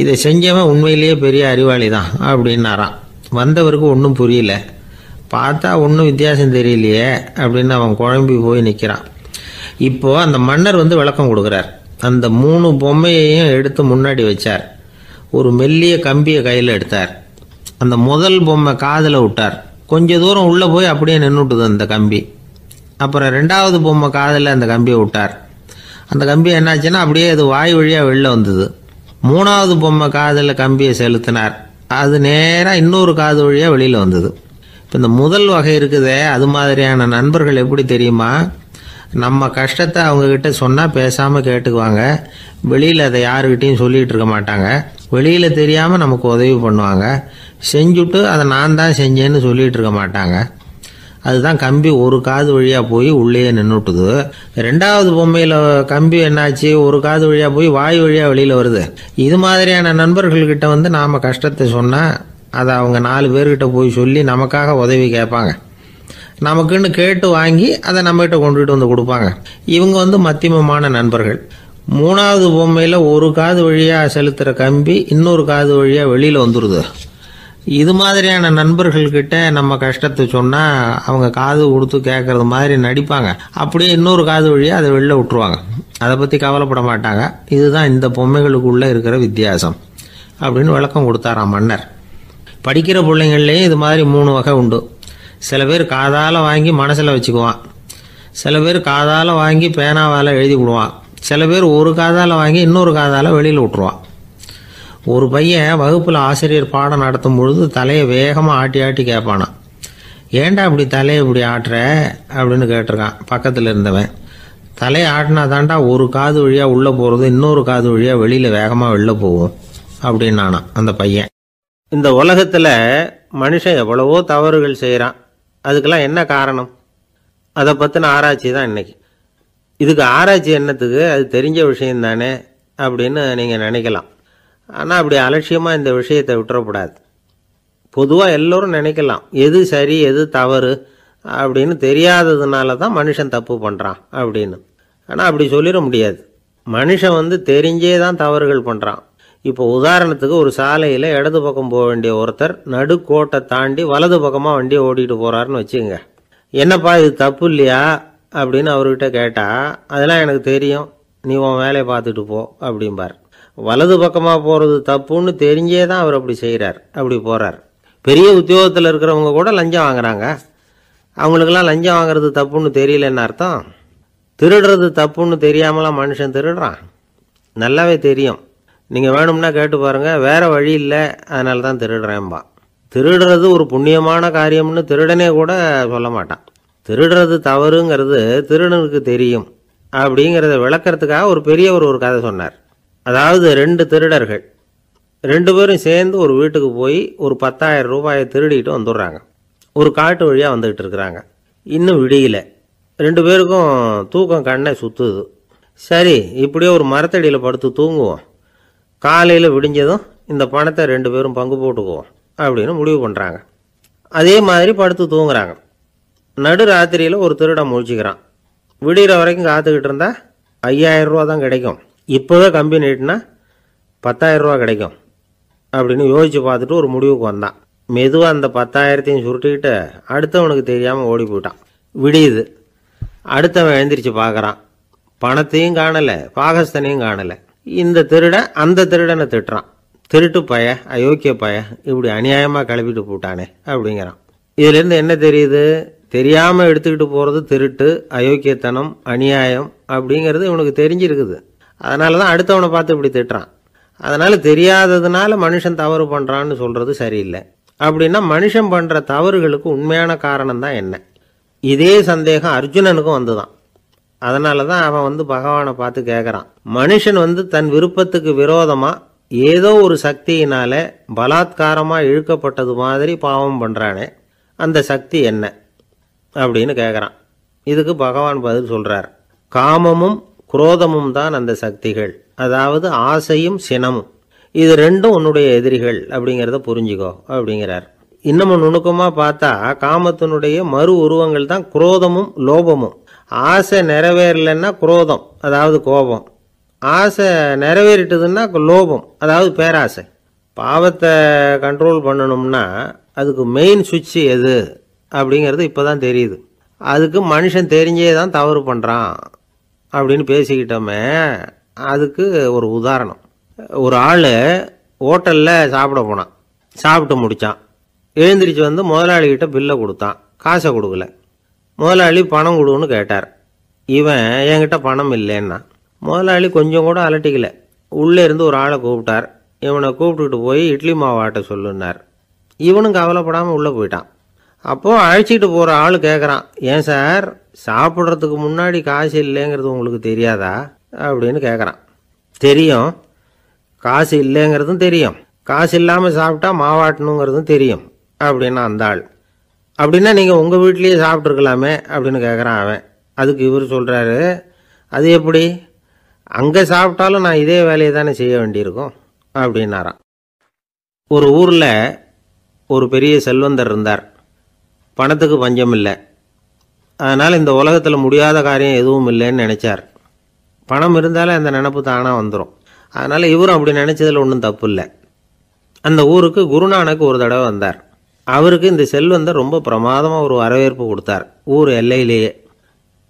இதை செஞ்சவன் உண்மையிலேயே பெரிய அறிவாளி தான் அப்படின்னாராம். வந்தவருக்கு ஒன்றும் புரியல. பார்த்தா ஒன்றும் வித்தியாசம் தெரியலையே அப்படின்னு அவன் குழம்பி போய் நிற்கிறான். இப்போது அந்த மன்னர் விளக்கம் கொடுக்குறார். அந்த மூணு பொம்மையையும் எடுத்து முன்னாடி வச்சார். ஒரு மெல்லிய கம்பியை கையில் எடுத்தார். அந்த முதல் பொம்மை காதில் விட்டார். கொஞ்ச தூரம் உள்ளே போய் அப்படியே நின்றுட்டுது அந்த கம்பி. அப்புறம் ரெண்டாவது பொம்மை காதில் அந்த கம்பியை விட்டார். அந்த கம்பி என்னாச்சுன்னா அப்படியே அது வாய் வழியாக வெளில வந்தது. மூணாவது பொம்மை காதில் கம்பியை செலுத்தினார். அது நேராக இன்னொரு காது வழியாக வெளியில் வந்தது. இப்போ இந்த முதல் வகை இருக்குதே, அது மாதிரியான நண்பர்கள் எப்படி தெரியுமா? நம்ம கஷ்டத்தை அவங்கக்கிட்ட சொன்னால் பேசாமல் கேட்டுக்குவாங்க. வெளியில் அதை யாருக்கிட்டையும் சொல்லிகிட்டு இருக்க மாட்டாங்க. வெளியில் தெரியாமல் நமக்கு உதவி பண்ணுவாங்க. செஞ்சுட்டு அதை நான் தான் செஞ்சேன்னு சொல்லிகிட்டு இருக்க மாட்டாங்க. அதுதான் கம்பி ஒரு காது வழியாக போய் உள்ளேயே நின்றுட்டுது. ரெண்டாவது பொம்மையில் கம்பி என்னாச்சு, ஒரு காது வழியாக போய் வாய் வழியாக வெளியில் வருது. இது மாதிரியான நண்பர்கள்கிட்ட நாம் கஷ்டத்தை சொன்னால் அதை அவங்க 4 பேர்கிட்ட போய் சொல்லி நமக்காக உதவி கேட்பாங்க. நமக்குன்னு கேட்டு வாங்கி அதை நம்மகிட்ட கொண்டுகிட்டு கொடுப்பாங்க. இவங்க மத்தியமமான நண்பர்கள். மூணாவது பொம்மையில் ஒரு காது வழியாக செலுத்துகிற கம்பி இன்னொரு காது வழியாக வெளியில் வந்துடுது. இது மாதிரியான நண்பர்கள்கிட்ட நம்ம கஷ்டத்தை சொன்னால் அவங்க காது கொடுத்து கேட்கறது மாதிரி நடிப்பாங்க. அப்படியே இன்னொரு காது வழியாக அதை வெளில விட்டுருவாங்க. அதை பற்றி கவலைப்பட மாட்டாங்க. இதுதான் இந்த பொம்மைகளுக்குள்ளே இருக்கிற வித்தியாசம் அப்படின்னு விளக்கம் கொடுத்தாராம் மன்னர். படிக்கிற பிள்ளைங்கள்லேயும் இது மாதிரி 3 வகை உண்டு. சில பேர் காதால் வாங்கி மனசில் வச்சுக்குவான். சில பேர் காதால் வாங்கி பேனாவால் எழுதி விடுவான். சில பேர் ஒரு காதால் வாங்கி இன்னொரு காதால் வெளியில் விட்டுருவான். ஒரு பையன் வகுப்பில் ஆசிரியர் பாடம் நடத்தும் பொழுது தலையை வேகமாக ஆட்டி ஆட்டி கேட்பானான். ஏன்டா இப்படி தலையை இப்படி ஆட்டுற அப்படின்னு கேட்டிருக்கான் பக்கத்தில் இருந்தவன். தலையை ஆட்டினா தாண்டா ஒரு காது வழியாக உள்ளே போகிறது, இன்னொரு காது வழியாக வெளியில் வேகமாக வெளில போகும் அப்படின்னானா அந்த பையன். இந்த உலகத்தில் மனுஷன் எவ்வளவோ தவறுகள் செய்கிறான். அதுக்கெல்லாம் என்ன காரணம்? அதை பற்றின ஆராய்ச்சி தான் இன்றைக்கி. இதுக்கு ஆராய்ச்சி என்னத்துக்கு, அது தெரிஞ்ச விஷயம் தானே அப்படின்னு நீங்கள் நினைக்கலாம். ஆனால் அப்படி அலட்சியமாக இந்த விஷயத்தை விட்டுறக்கூடாது. பொதுவாக எல்லோரும் நினைக்கலாம் எது சரி எது தவறு அப்படின்னு தெரியாததுனால தான் மனுஷன் தப்பு பண்ணுறான் அப்படின்னு. ஆனால் அப்படி சொல்லிட முடியாது. மனுஷன் தெரிஞ்சே தான் தவறுகள் பண்ணுறான். இப்போ உதாரணத்துக்கு ஒரு சாலையில் இடது பக்கம் போக வேண்டிய ஒருத்தர் நடுக்கோட்டை தாண்டி வலது பக்கமாக வண்டியை ஓட்டிகிட்டு போகிறாருன்னு வச்சுக்கோங்க. என்னப்பா இது தப்பு இல்லையா அப்படின்னு அவர்கிட்ட கேட்டால், அதெல்லாம் எனக்கு தெரியும், நீ உன் வேலையை பார்த்துட்டு போ அப்படிம்பார். வலது பக்கமாக போகிறது தப்புன்னு தெரிஞ்சே தான் அவர் அப்படி செய்கிறார், அப்படி போகிறார். பெரிய உத்தியோகத்தில் இருக்கிறவங்க கூட லஞ்சம் வாங்குறாங்க. அவங்களுக்கெல்லாம் லஞ்சம் வாங்குறது தப்புன்னு தெரியலன்னு அர்த்தம். திருடுறது தப்புன்னு தெரியாமலாம் மனுஷன் திருடுறான். நல்லாவே தெரியும். நீங்கள் வேணும்னா கேட்டு பாருங்கள், வேறு வழி இல்லை அதனால தான் திருடுறேன்பா. திருடுறது ஒரு புண்ணியமான காரியம்னு திருடனே கூட சொல்ல மாட்டான். திருடுறது தவறுங்கிறது திருடனுக்கு தெரியும் அப்படிங்கிறத விளக்கிறதுக்காக ஒரு பெரியவர் ஒரு கதை சொன்னார். அதாவது 2 திருடர்கள் 2 பேரும் சேர்ந்து ஒரு வீட்டுக்கு போய் ஒரு 10,000 ரூபாயை திருடிட்டு வந்துடுறாங்க. ஒரு காட்டு வழியாக வந்துக்கிட்டு இருக்கிறாங்க. இன்னும் விடியல. 2 பேருக்கும் தூக்கம் கண்ணை சுற்றுது. சரி, இப்படியே ஒரு மரத்தடியில் படுத்து தூங்குவோம், காலையில் விடிஞ்சதும் இந்த பணத்தை 2 பேரும் பங்கு போட்டுக்குவோம் அப்படின்னு முடிவு பண்ணுறாங்க. அதே மாதிரி படுத்து தூங்குறாங்க. நடு ராத்திரியில் ஒரு திருடன் முழிச்சுக்கிறான். விடிகிற வரைக்கும் காத்துக்கிட்டு இருந்தால் 5,000 ரூபா தான் கிடைக்கும், இப்போவே கம்பி நீட்டினா 10,000 ரூபா கிடைக்கும் அப்படின்னு யோசித்து பார்த்துட்டு ஒரு முடிவுக்கு வந்தான். மெதுவாக அந்த 10,000த்தையும் சுருட்டிக்கிட்டு அடுத்தவனுக்கு தெரியாமல் ஓடி போயிட்டான். விடியுது. அடுத்தவன் எழுந்திரிச்சு பார்க்குறான். பணத்தையும் காணலை, பாகஸ்தனையும் காணலை. இந்த திருடன் அந்த திருடனை திட்டுறான். திருட்டு பய, அயோக்கிய பய, இப்படி அநியாயமாக கிளப்பிட்டு போட்டானே அப்படிங்கிறான். இதுலேருந்து என்ன தெரியுது? தெரியாமல் எடுத்துக்கிட்டு போகிறது திருட்டு, அயோக்கியத்தனம், அநியாயம் அப்படிங்கிறது இவனுக்கு தெரிஞ்சிருக்குது. அதனால தான் அடுத்தவனை பார்த்து இப்படி திட்டுறான். அதனால் தெரியாததுனால மனுஷன் தவறு பண்ணுறான்னு சொல்கிறது சரியில்லை. அப்படின்னா மனுஷன் பண்ணுற தவறுகளுக்கு உண்மையான காரணம் தான் என்ன? இதே சந்தேகம் அர்ஜுனனுக்கும் வந்துதான். அதனால தான் அவன் பகவானை பார்த்து கேட்குறான், மனுஷன் தன் விருப்பத்துக்கு விரோதமாக ஏதோ ஒரு சக்தியினால பலாத்காரமாக இழுக்கப்பட்டது மாதிரி பாவம் பண்ணுறானே, அந்த சக்தி என்ன அப்படின்னு கேட்குறான். இதுக்கு பகவான் பதில் சொல்கிறார், காமமும் குரோதமும் தான் அந்த சக்திகள், அதாவது ஆசையும் சினமும். இது ரெண்டும் உன்னுடைய எதிரிகள் அப்படிங்கிறத புரிஞ்சுக்கோ அப்படிங்கிறார். இன்னமும் நுணுக்கமாக பார்த்தா காமத்தினுடைய மறு உருவங்கள் தான் குரோதமும் லோபமும். ஆசை நிறைவேறலைன்னா குரோதம், அதாவது கோபம். ஆசை நிறைவேறிட்டதுன்னா லோபம், அதாவது பேராசை. பாவத்தை கண்ட்ரோல் பண்ணணும்னா அதுக்கு மெயின் சுவிட்ச் எது அப்படிங்கிறது இப்போ தான் தெரியுது. அதுக்கு மனுஷன் தெரிஞ்சே தான் தவறு பண்ணுறான் அப்படின்னு பேசிக்கிட்டோமே. அதுக்கு ஒரு உதாரணம், ஒரு ஆள் ஹோட்டலில் சாப்பிட போனான், சாப்பிட்டு முடித்தான், எழுந்திரிச்சு முதலாளிகிட்ட பில்லை கொடுத்தான், காசை கொடுக்கல. முதலாளி பணம் கொடுன்னு கேட்டார். இவன் என்கிட்ட பணம் இல்லைன்னா. முதலாளி கொஞ்சம் கூட அலட்டிக்கல, உள்ளே இருந்து ஒரு ஆளை கூப்பிட்டார். இவனை கூப்பிட்டுட்டு போய் இட்லி மாவாட்ட சொல்லுன்னார். இவனும் கவலைப்படாமல் உள்ளே போயிட்டான். அப்போது அழைச்சிட்டு போகிற ஆள் கேட்குறான், ஏன் சார் சாப்பிட்றதுக்கு முன்னாடி காசு இல்லைங்கிறது உங்களுக்கு தெரியாதா அப்படின்னு கேட்குறான். தெரியும், காசு இல்லைங்கிறதும் தெரியும், காசு இல்லாமல் சாப்பிட்டா மாவாட்டணுங்கிறதும் தெரியும் அப்படின்னா அந்த ஆள். அப்படின்னா நீங்கள் உங்கள் வீட்லேயே சாப்பிட்ருக்கலாமே அப்படின்னு கேட்குறான் அவன். அதுக்கு இவர் சொல்கிறாரு, அது எப்படி, அங்கே சாப்பிட்டாலும் நான் இதே வேலையை தானே செய்ய வேண்டியிருக்கும் அப்படின்னாராம். ஒரு ஊரில் ஒரு பெரிய செல்வந்தர் இருந்தார். பணத்துக்கு பஞ்சம் இல்லை. அதனால் இந்த உலகத்தில் முடியாத காரியம் எதுவும் இல்லைன்னு நினச்சார். பணம் இருந்தாலே அந்த நினப்பு தானாக வந்துடும். அதனால் இவரும் அப்படி நினச்சதில் ஒன்றும் தப்பு இல்லை. அந்த ஊருக்கு குருநானக் ஒரு தடவை வந்தார். அவருக்கு இந்த செல்வந்தர் ரொம்ப பிரமாதமாக ஒரு வரவேற்பு கொடுத்தார். ஊர் எல்லையிலேயே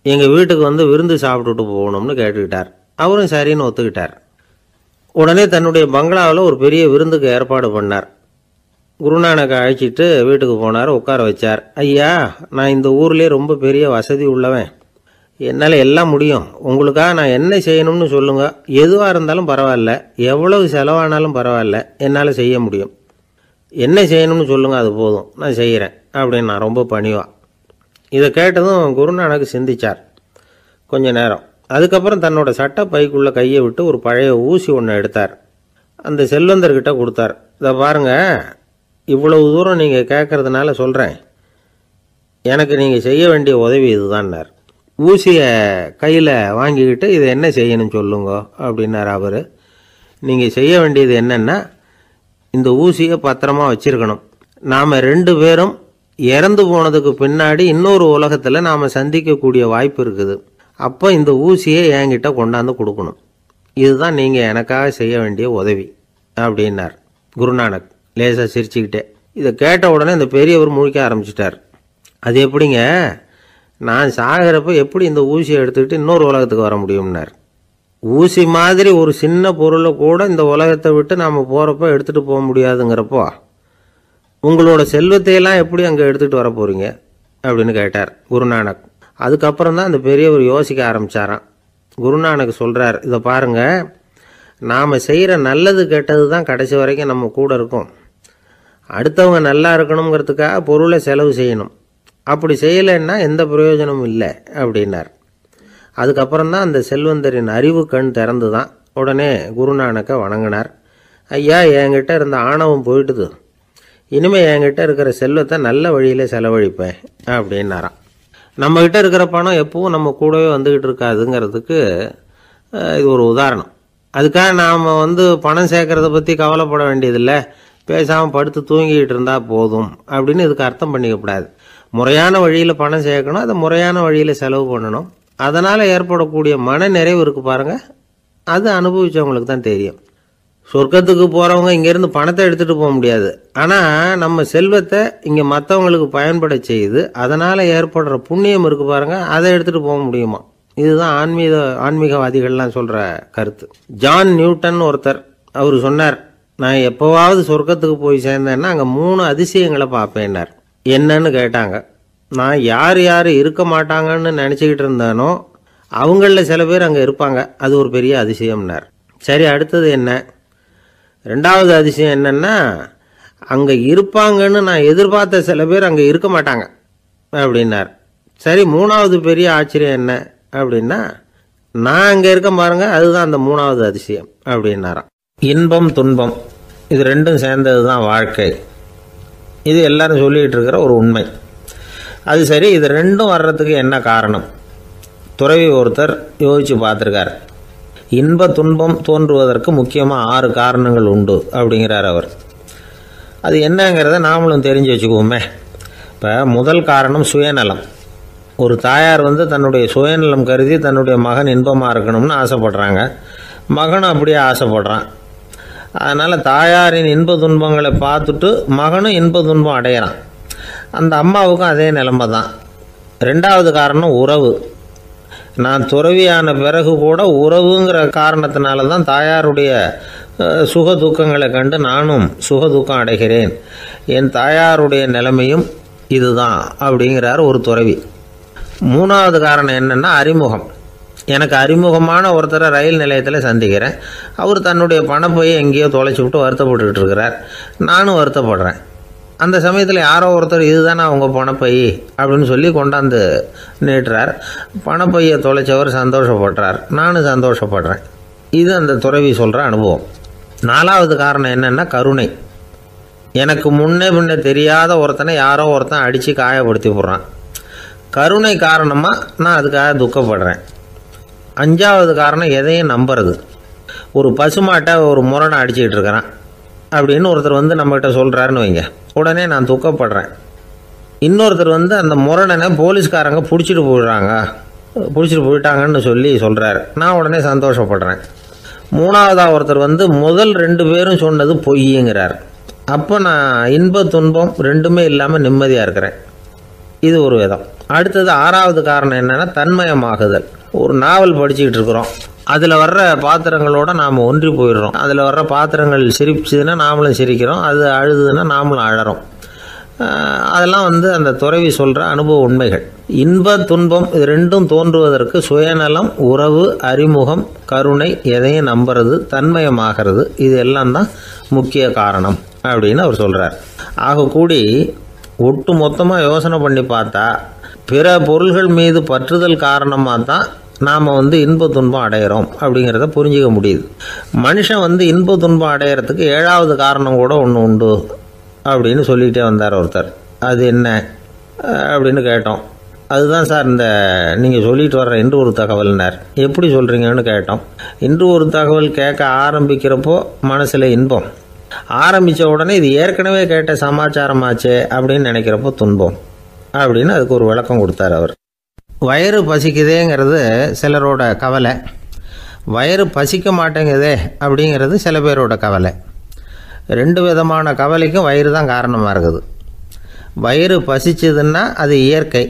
எங்கள் வீட்டுக்கு விருந்து சாப்பிட்டுட்டு போகணும்னு கேட்டுக்கிட்டார். அவரும் சரின்னு ஒத்துக்கிட்டார். உடனே தன்னுடைய பங்களாவில் ஒரு பெரிய விருந்துக்கு ஏற்பாடு பண்ணார். குருநானக்கை அழைச்சிட்டு வீட்டுக்கு போனார், உட்கார வச்சார். ஐயா, நான் இந்த ஊர்லேயே ரொம்ப பெரிய வசதி உள்ளவன், என்னால் எல்லாம் முடியும், உங்களுக்காக நான் என்ன செய்யணும்னு சொல்லுங்கள், எதுவாக இருந்தாலும் பரவாயில்ல, எவ்வளவு செலவானாலும் பரவாயில்ல, என்னால் செய்ய முடியும், என்ன செய்யணும்னு சொல்லுங்கள், அது போதும், நான் செய்கிறேன் அப்படின்னு நான் ரொம்ப பணிவா. இதை கேட்டதும் குருநானக் சிந்திச்சார் கொஞ்ச நேரம். அதுக்கப்புறம் தன்னோட சட்டை பைக்குள்ளே கையை விட்டு ஒரு பழைய ஊசி ஒன்று எடுத்தார். அந்த செல்வந்தர்கிட்ட கொடுத்தார். இதை பாருங்கள், இவ்வளவு தூரம் நீங்கள் கேட்கறதுனால சொல்கிறேன், எனக்கு நீங்கள் செய்ய வேண்டிய உதவி இதுதான்னார். ஊசியை கையில் வாங்கிக்கிட்டு இதை என்ன செய்யணும்னு சொல்லுங்க அப்படின்னார் அவர். நீங்கள் செய்ய வேண்டியது என்னென்னா, இந்த ஊசியை பத்திரமா வச்சிருக்கணும். நாம் 2 பேரும் இறந்து போனதுக்கு பின்னாடி இன்னொரு உலகத்தில் நாம் சந்திக்கக்கூடிய வாய்ப்பு இருக்குது. அப்போ இந்த ஊசியை என்கிட்ட கொண்டாந்து கொடுக்கணும். இதுதான் நீங்கள் எனக்காக செய்ய வேண்டிய உதவி அப்படின்னார் குருநானக் லேசாக சிரிச்சுக்கிட்டே. இதை கேட்ட உடனே இந்த பெரியவர் முழிக்க ஆரம்பிச்சிட்டார். அது எப்படிங்க, நான் சாகிறப்ப எப்படி இந்த ஊசியை எடுத்துக்கிட்டு இன்னொரு உலகத்துக்கு வர முடியும்னார். ஊசி மாதிரி ஒரு சின்ன பொருளை கூட இந்த உலகத்தை விட்டு நாம் போகிறப்ப எடுத்துகிட்டு போக முடியாதுங்கிறப்போ உங்களோட செல்வத்தையெல்லாம் எப்படி அங்கே எடுத்துகிட்டு வர போகிறீங்க அப்படின்னு கேட்டார் குருநானக். அதுக்கப்புறம் தான் அந்த பெரியவர் யோசிக்க ஆரம்பித்தாராம். குருநானக் சொல்கிறார், இதை பாருங்கள், நாம் செய்கிற நல்லது கெட்டது தான் கடைசி வரைக்கும் நம்ம கூட இருக்கும். அடுத்தவங்க நல்லா இருக்கணுங்கிறதுக்காக பொருளை செலவு செய்யணும், அப்படி செய்யலைன்னா எந்த பிரயோஜனமும் இல்லை அப்படின்னார். அதுக்கப்புறம் தான் அந்த செல்வந்தரின் அறிவு கண் திறந்து தான். உடனே குருநானக்கை வணங்கினார். ஐயா, என்கிட்ட இருந்த ஆணவம் போயிட்டுது, இனிமேல் என்கிட்ட இருக்கிற செல்வத்தை நல்ல வழியில் செலவழிப்பேன் அப்படின்னாராம். நம்மக்கிட்ட இருக்கிற பணம் எப்பவும் நம்ம கூடவே வந்துக்கிட்டு இருக்காதுங்கிறதுக்கு இது ஒரு உதாரணம். அதுக்காக நாம் பணம் சேர்க்கறத பற்றி கவலைப்பட வேண்டியதில்லை, பேசாமல் படுத்து தூங்கிக்கிட்டு இருந்தால் போதும் அப்படின்னு இதுக்கு அர்த்தம் பண்ணிக்கப்படாது. முறையான வழியில் பணம் சேர்க்கணும், அதை முறையான வழியில் செலவு பண்ணணும். அதனால் ஏற்படக்கூடிய மன நிறைவு இருக்குது பாருங்கள், அது அனுபவித்தவங்களுக்கு தான் தெரியும். சொர்க்கத்துக்கு போகிறவங்க இங்கேருந்து பணத்தை எடுத்துகிட்டு போக முடியாது, ஆனால் நம்ம செல்வத்தை இங்கே மற்றவங்களுக்கு பயன்பட செய்து அதனால் ஏற்படுற புண்ணியம் இருக்குது பாருங்கள், அதை எடுத்துகிட்டு போக முடியுமா. இதுதான் ஆன்மீகவாதிகள்லாம் சொல்கிற கருத்து. ஜான் நியூட்டன் ஒருத்தர், அவர் சொன்னார், நான் எப்போவாவது சொர்க்கத்துக்கு போய் சேர்ந்தேன்னா அங்கே 3 அதிசயங்களை பார்ப்பேன்னார். என்னன்னு கேட்டாங்க. நான் யார் யார் இருக்க மாட்டாங்கன்னு நினச்சிக்கிட்டு இருந்தானோ அவங்களில் சில பேர் அங்கே இருப்பாங்க, அது ஒரு பெரிய அதிசயம்னார். சரி, அடுத்தது என்ன? ரெண்டாவது அதிசயம் என்னென்னா, அங்கே இருப்பாங்கன்னு நான் எதிர்பார்த்த சில பேர் அங்கே இருக்க மாட்டாங்க அப்படின்னார். சரி, மூணாவது பெரிய ஆச்சரியம் என்ன அப்படின்னா, நான் அங்கே இருக்க பாருங்க, அதுதான் அந்த மூணாவது அதிசயம் அப்படின்னாராம். இன்பம் துன்பம் இது ரெண்டும் சேர்ந்தது தான் வாழ்க்கை. இது எல்லாரும் சொல்லிகிட்டு இருக்கிற ஒரு உண்மை. அது சரி, இது ரெண்டும் வர்றதுக்கு என்ன காரணம்? துறவி ஒருத்தர் யோசித்து பார்த்துருக்கார். இன்ப துன்பம் தோன்றுவதற்கு முக்கியமாக 6 காரணங்கள் உண்டு அப்படிங்கிறார் அவர். அது என்னங்கிறத நாமளும் தெரிஞ்சு வச்சுக்குவோமே. இப்போ முதல் காரணம் சுயநலம். ஒரு தாயார் தன்னுடைய சுயநலம் கருதி தன்னுடைய மகன் இன்பமாக இருக்கணும்னு ஆசைப்படுறாங்க. மகனும் அப்படியே ஆசைப்படுறான். அதனால் தாயாரின் இன்ப துன்பங்களை பார்த்துட்டு மகனும் இன்ப துன்பம் அடையிறான். அந்த அம்மாவுக்கும் அதே நிலைமை தான். ரெண்டாவது காரணம் உறவு. நான் துறவியான பிறகு கூட உறவுங்கிற காரணத்தினால தான் தாயாருடைய சுக துக்கங்களை கண்டு நானும் சுக துக்கம் அடைகிறேன். என் தாயாருடைய நிலைமையும் இதுதான் அப்படிங்கிறார் ஒரு துறவி. மூணாவது காரணம் என்னென்னா அறிமுகம். எனக்கு அறிமுகமான ஒருத்தரை ரயில் நிலையத்தில் சந்திக்கிறேன். அவர் தன்னுடைய பணப்பையை எங்கேயோ தொலைச்சி விட்டு வருத்தப்பட்டுக்கிட்டு இருக்கிறார். நானும் வருத்தப்படுறேன். அந்த சமயத்தில் யாரோ ஒருத்தர் இதுதானே அவங்க பணப்பை அப்படின்னு சொல்லி கொண்டாந்து நீட்டுறார். பணப்பையை தொலைச்சவர் சந்தோஷப்படுறார், நானும் சந்தோஷப்படுறேன். இது அந்த துறவி சொல்கிற அனுபவம். நாலாவது காரணம் என்னென்னா கருணை. எனக்கு முன்னே தெரியாத ஒருத்தனை யாரோ ஒருத்தன் அடித்து காயப்படுத்தி போடுறான். கருணை காரணமாக நான் அதுக்காக துக்கப்படுறேன். அஞ்சாவது காரணம் எதையும் நம்புறது. ஒரு பசுமாட்டை ஒரு முரணை அடிச்சுக்கிட்டு இருக்கிறான் அப்படின்னு ஒருத்தர் நம்மகிட்ட சொல்கிறாருன்னு வைங்க, உடனே நான் துக்கப்படுறேன். இன்னொருத்தர் அந்த முரணனை போலீஸ்காரங்க பிடிச்சிட்டு போயிட்டாங்கன்னு சொல்கிறாரு, நான் உடனே சந்தோஷப்படுறேன். மூணாவதாக ஒருத்தர் முதல் 2 பேரும் சொன்னது பொய்யுங்கிறார். அப்போ நான் இன்ப துன்பம் ரெண்டுமே இல்லாமல் நிம்மதியாக இருக்கிறேன். இது ஒரு விதம். அடுத்தது 6வது காரணம் என்னென்னா தன்மயமாகுதல். ஒரு நாவல் படிச்சுக்கிட்டு இருக்கிறோம், அதில் வர்ற பாத்திரங்களோட நாம் ஒன்றி போயிடுறோம். அதில் வர்ற பாத்திரங்கள் சிரிச்சுதுன்னா நாமளும் சிரிக்கிறோம், அது அழுதுன்னா நாமளும் அழறோம். அதெல்லாம் அந்த துறவி சொல்கிற அனுபவ உண்மைகள். இன்ப துன்பம் இது ரெண்டும் தோன்றுவதற்கு சுயநலம், உறவு, அறிமுகம், கருணை, எதையும் நம்புறது, தன்மயமாகிறது, இது எல்லாம் தான் முக்கிய காரணம் அப்படின்னு அவர் சொல்கிறார். ஆகக்கூடி ஒட்டு மொத்தமாக யோசனை பண்ணி பார்த்தா பிற பொருள்கள் மீது பற்றுதல் காரணமாக தான் நாம் இன்ப துன்பம் அடையிறோம் அப்படிங்கிறத புரிஞ்சிக்க முடியுது. மனுஷன் இன்ப துன்பம் அடையிறதுக்கு 7வது காரணம் கூட ஒன்று உண்டு அப்படின்னு சொல்லிகிட்டே வந்தார் ஒருத்தர். அது என்ன அப்படின்னு கேட்டோம். அதுதான் சார் இந்த நீங்கள் சொல்லிட்டு வர்ற இன்று ஒரு தகவல்னார். எப்படி சொல்கிறீங்கன்னு கேட்டோம். இன்று ஒரு தகவல் கேட்க ஆரம்பிக்கிறப்போ மனசில் இன்பம், ஆரம்பித்த உடனே இது ஏற்கனவே கேட்ட சமாச்சாரமாச்சே அப்படின்னு நினைக்கிறப்போ துன்பம் அப்படின்னு அதுக்கு ஒரு விளக்கம் கொடுத்தார் அவர். வயிறு பசிக்குதேங்கிறது சிலரோட கவலை, வயிறு பசிக்க மாட்டேங்குதே அப்படிங்கிறது சில பேரோட கவலை. 2 விதமான கவலைக்கும் வயிறு தான் காரணமாக இருக்குது. வயிறு பசிச்சதுன்னா அது இயற்கை,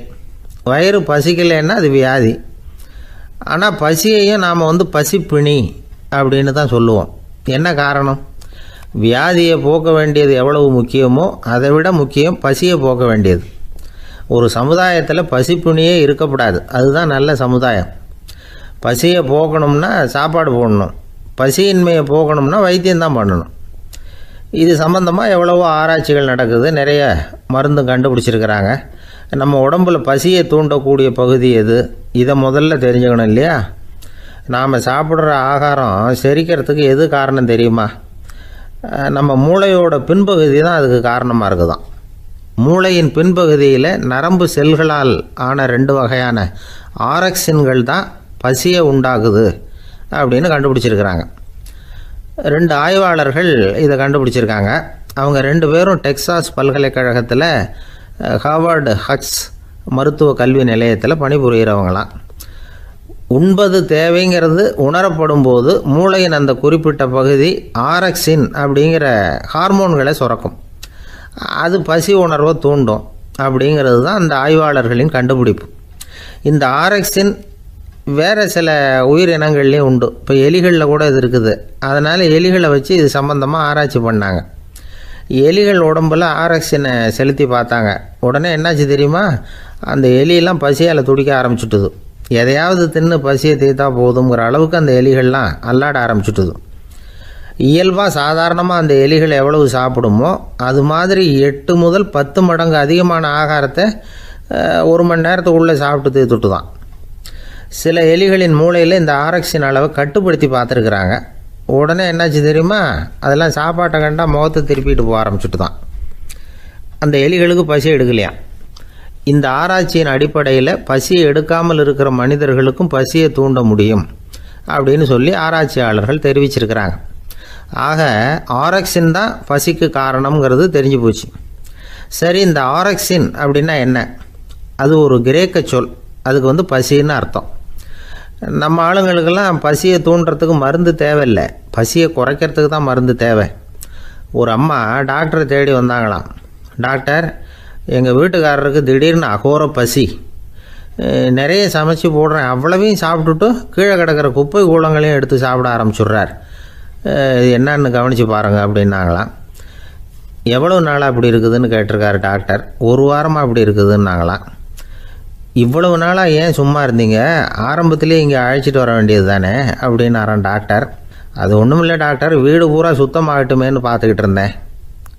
வயிறு பசிக்கலைன்னா அது வியாதி. ஆனால் பசியையும் நாம் பசிப்பிணி அப்படின்னு தான் சொல்லுவோம். என்ன காரணம்? வியாதியை போக்க வேண்டியது எவ்வளவு முக்கியமோ அதை விட முக்கியம் பசியை போக்க வேண்டியது. ஒரு சமுதாயத்தில் பசிப்புணியே இருக்கக்கூடாது, அதுதான் நல்ல சமுதாயம். பசியை போக்கணும்னா சாப்பாடு போடணும், பசியின்மையை போக்கணும்னா வைத்தியம்தான் பண்ணணும். இது சம்பந்தமாக எவ்வளவோ ஆராய்ச்சிகள் நடக்குது, நிறைய மருந்து கண்டுபிடிச்சிருக்கிறாங்க. நம்ம உடம்புல பசியை தூண்டக்கூடிய பகுதி எது, இதை முதல்ல தெரிஞ்சுக்கணும் இல்லையா? நாம் சாப்பிட்ற ஆகாரம் செரிக்கிறதுக்கு எது காரணம் தெரியுமா? நம்ம மூளையோட பின்பகுதி தான் அதுக்கு காரணமாக இருக்குதாம். மூளையின் பின்பகுதியில் நரம்பு செல்களால் ஆன 2 வகையான ஆரக்சின்கள் தான் பசியை உண்டாகுது அப்படின்னு கண்டுபிடிச்சிருக்கிறாங்க. 2 ஆய்வாளர்கள் இதை கண்டுபிடிச்சிருக்காங்க. அவங்க 2 பேரும் டெக்சாஸ் பல்கலைக்கழகத்தில் ஹார்வர்டு ஹக்ஸ் மருத்துவ கல்வி நிலையத்தில் பணிபுரிகிறவங்களாம். உண்பது தேவைங்கிறது உணரப்படும் போது மூளையின் அந்த குறிப்பிட்ட பகுதி ஆரக்சின் அப்படிங்கிற ஹார்மோன்களை சுரக்கும். அது பசி உணர்வை தூண்டும் அப்படிங்கிறது தான் அந்த ஆய்வாளர்களின் கண்டுபிடிப்பு. இந்த ஆரக்சின் வேறு சில உயிரினங்கள்லேயும் உண்டு. இப்போ எலிகளில் கூட இது இருக்குது. அதனால் எலிகளை வச்சு இது சம்பந்தமாக ஆராய்ச்சி பண்ணாங்க. எலிகள் உடம்பில் ஆரக்சினை செலுத்தி பார்த்தாங்க. உடனே என்னாச்சு தெரியுமா? அந்த எலியெல்லாம் பசியால் துடிக்க ஆரம்பிச்சுட்டுது. எதையாவது தின்னு பசியை தீர்த்தா போதுங்கிற அளவுக்கு அந்த எலிகள்லாம் அல்லாட ஆரம்பிச்சுட்டுது. இயல்பாக சாதாரணமாக அந்த எலிகள் எவ்வளவு சாப்பிடுமோ அது மாதிரி 8 முதல் 10 மடங்கு அதிகமான ஆகாரத்தை 1 மணி நேரத்துக்குள்ளே சாப்பிட்டு தீர்த்துட்டு தான். சில எலிகளின் மூளையில் இந்த ஆரக்சின் அளவை கட்டுப்படுத்தி பார்த்துருக்குறாங்க. உடனே என்னாச்சு தெரியுமா, அதெல்லாம் சாப்பாட்டை கண்டால் முகத்தை திருப்பிட்டு போக ஆரம்பிச்சுட்டு தான். அந்த எலிகளுக்கு பசி எடுக்கலையாம். இந்த ஆராய்ச்சியின் அடிப்படையில் பசியை எடுக்காமல் இருக்கிற மனிதர்களுக்கும் பசியை தூண்ட முடியும் அப்படின்னு சொல்லி ஆராய்ச்சியாளர்கள் தெரிவிச்சிருக்கிறாங்க. ஆக ஆரக்சின் தான் பசிக்கு காரணம்ங்கிறது தெரிஞ்சு போச்சு. சரி, இந்த ஆரக்சின் அப்படின்னா என்ன? அது ஒரு கிரேக்க சொல். அதுக்கு பசின்னு அர்த்தம். நம்ம ஆளுங்களுக்கெல்லாம் பசியை தூண்டுறதுக்கு மருந்து தேவையில்லை, பசியை குறைக்கிறதுக்கு தான் மருந்து தேவை. ஒரு அம்மா டாக்டரை தேடி வந்தாங்களாம். டாக்டர், எங்கள் வீட்டுக்காரருக்கு திடீர்னு அகோர பசி, நிறைய சமைச்சு போடுறேன், அவ்வளவையும் சாப்பிட்டுட்டு கீழே கிடக்கிற குப்பை கூலங்களையும் எடுத்து சாப்பிட ஆரம்பிச்சுட்றார், என்னன்னு கவனித்து பாருங்கள் அப்படின்னாங்களாம். எவ்வளோ நாளாக அப்படி இருக்குதுன்னு கேட்டிருக்காரு டாக்டர். 1 வாரமாக அப்படி இருக்குதுன்னாங்களாம். இவ்வளவு நாளாக ஏன் சும்மா இருந்தீங்க, ஆரம்பத்திலே இங்கே அழைச்சிட்டு வர வேண்டியது தானே அப்படின்னாரான் டாக்டர். அது ஒன்றும் இல்லை டாக்டர், வீடு பூரா சுத்தமாகட்டுமேன்னு பார்த்துக்கிட்டு இருந்தேன்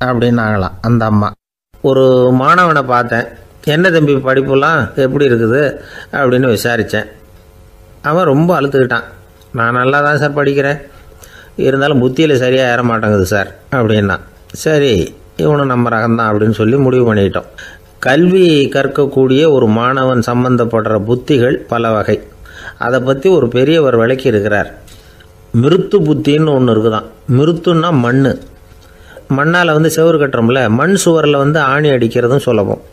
அப்படின்னாங்களாம் அந்த அம்மா. ஒரு மாணவனை பார்த்தேன். என்ன தம்பி படிப்புலாம் எப்படி இருக்குது அப்படின்னு விசாரித்தேன். அவன் ரொம்ப அழுத்துக்கிட்டான். நான் நல்லா தான் சார் படிக்கிறேன், இருந்தாலும் புத்தியில் சரியாக ஏற மாட்டேங்குது சார் அப்படின்னா. சரி, இவனும் நம்ம ரகம்தான் அப்படின்னு சொல்லி முடிவு பண்ணிக்கிட்டோம். கல்வி கற்கக்கூடிய ஒரு மாணவன் சம்பந்தப்படுற புத்திகள் பல வகை. அதை பற்றி ஒரு பெரியவர் விளக்கி இருக்கிறார். மிருத்து புத்தின்னு ஒன்று இருக்குதான். மிருத்துன்னா மண்ணால் செவுறு கட்டுறோம்ல, மண் சுவரில் ஆணி அடிக்கிறதும் சுலபம்,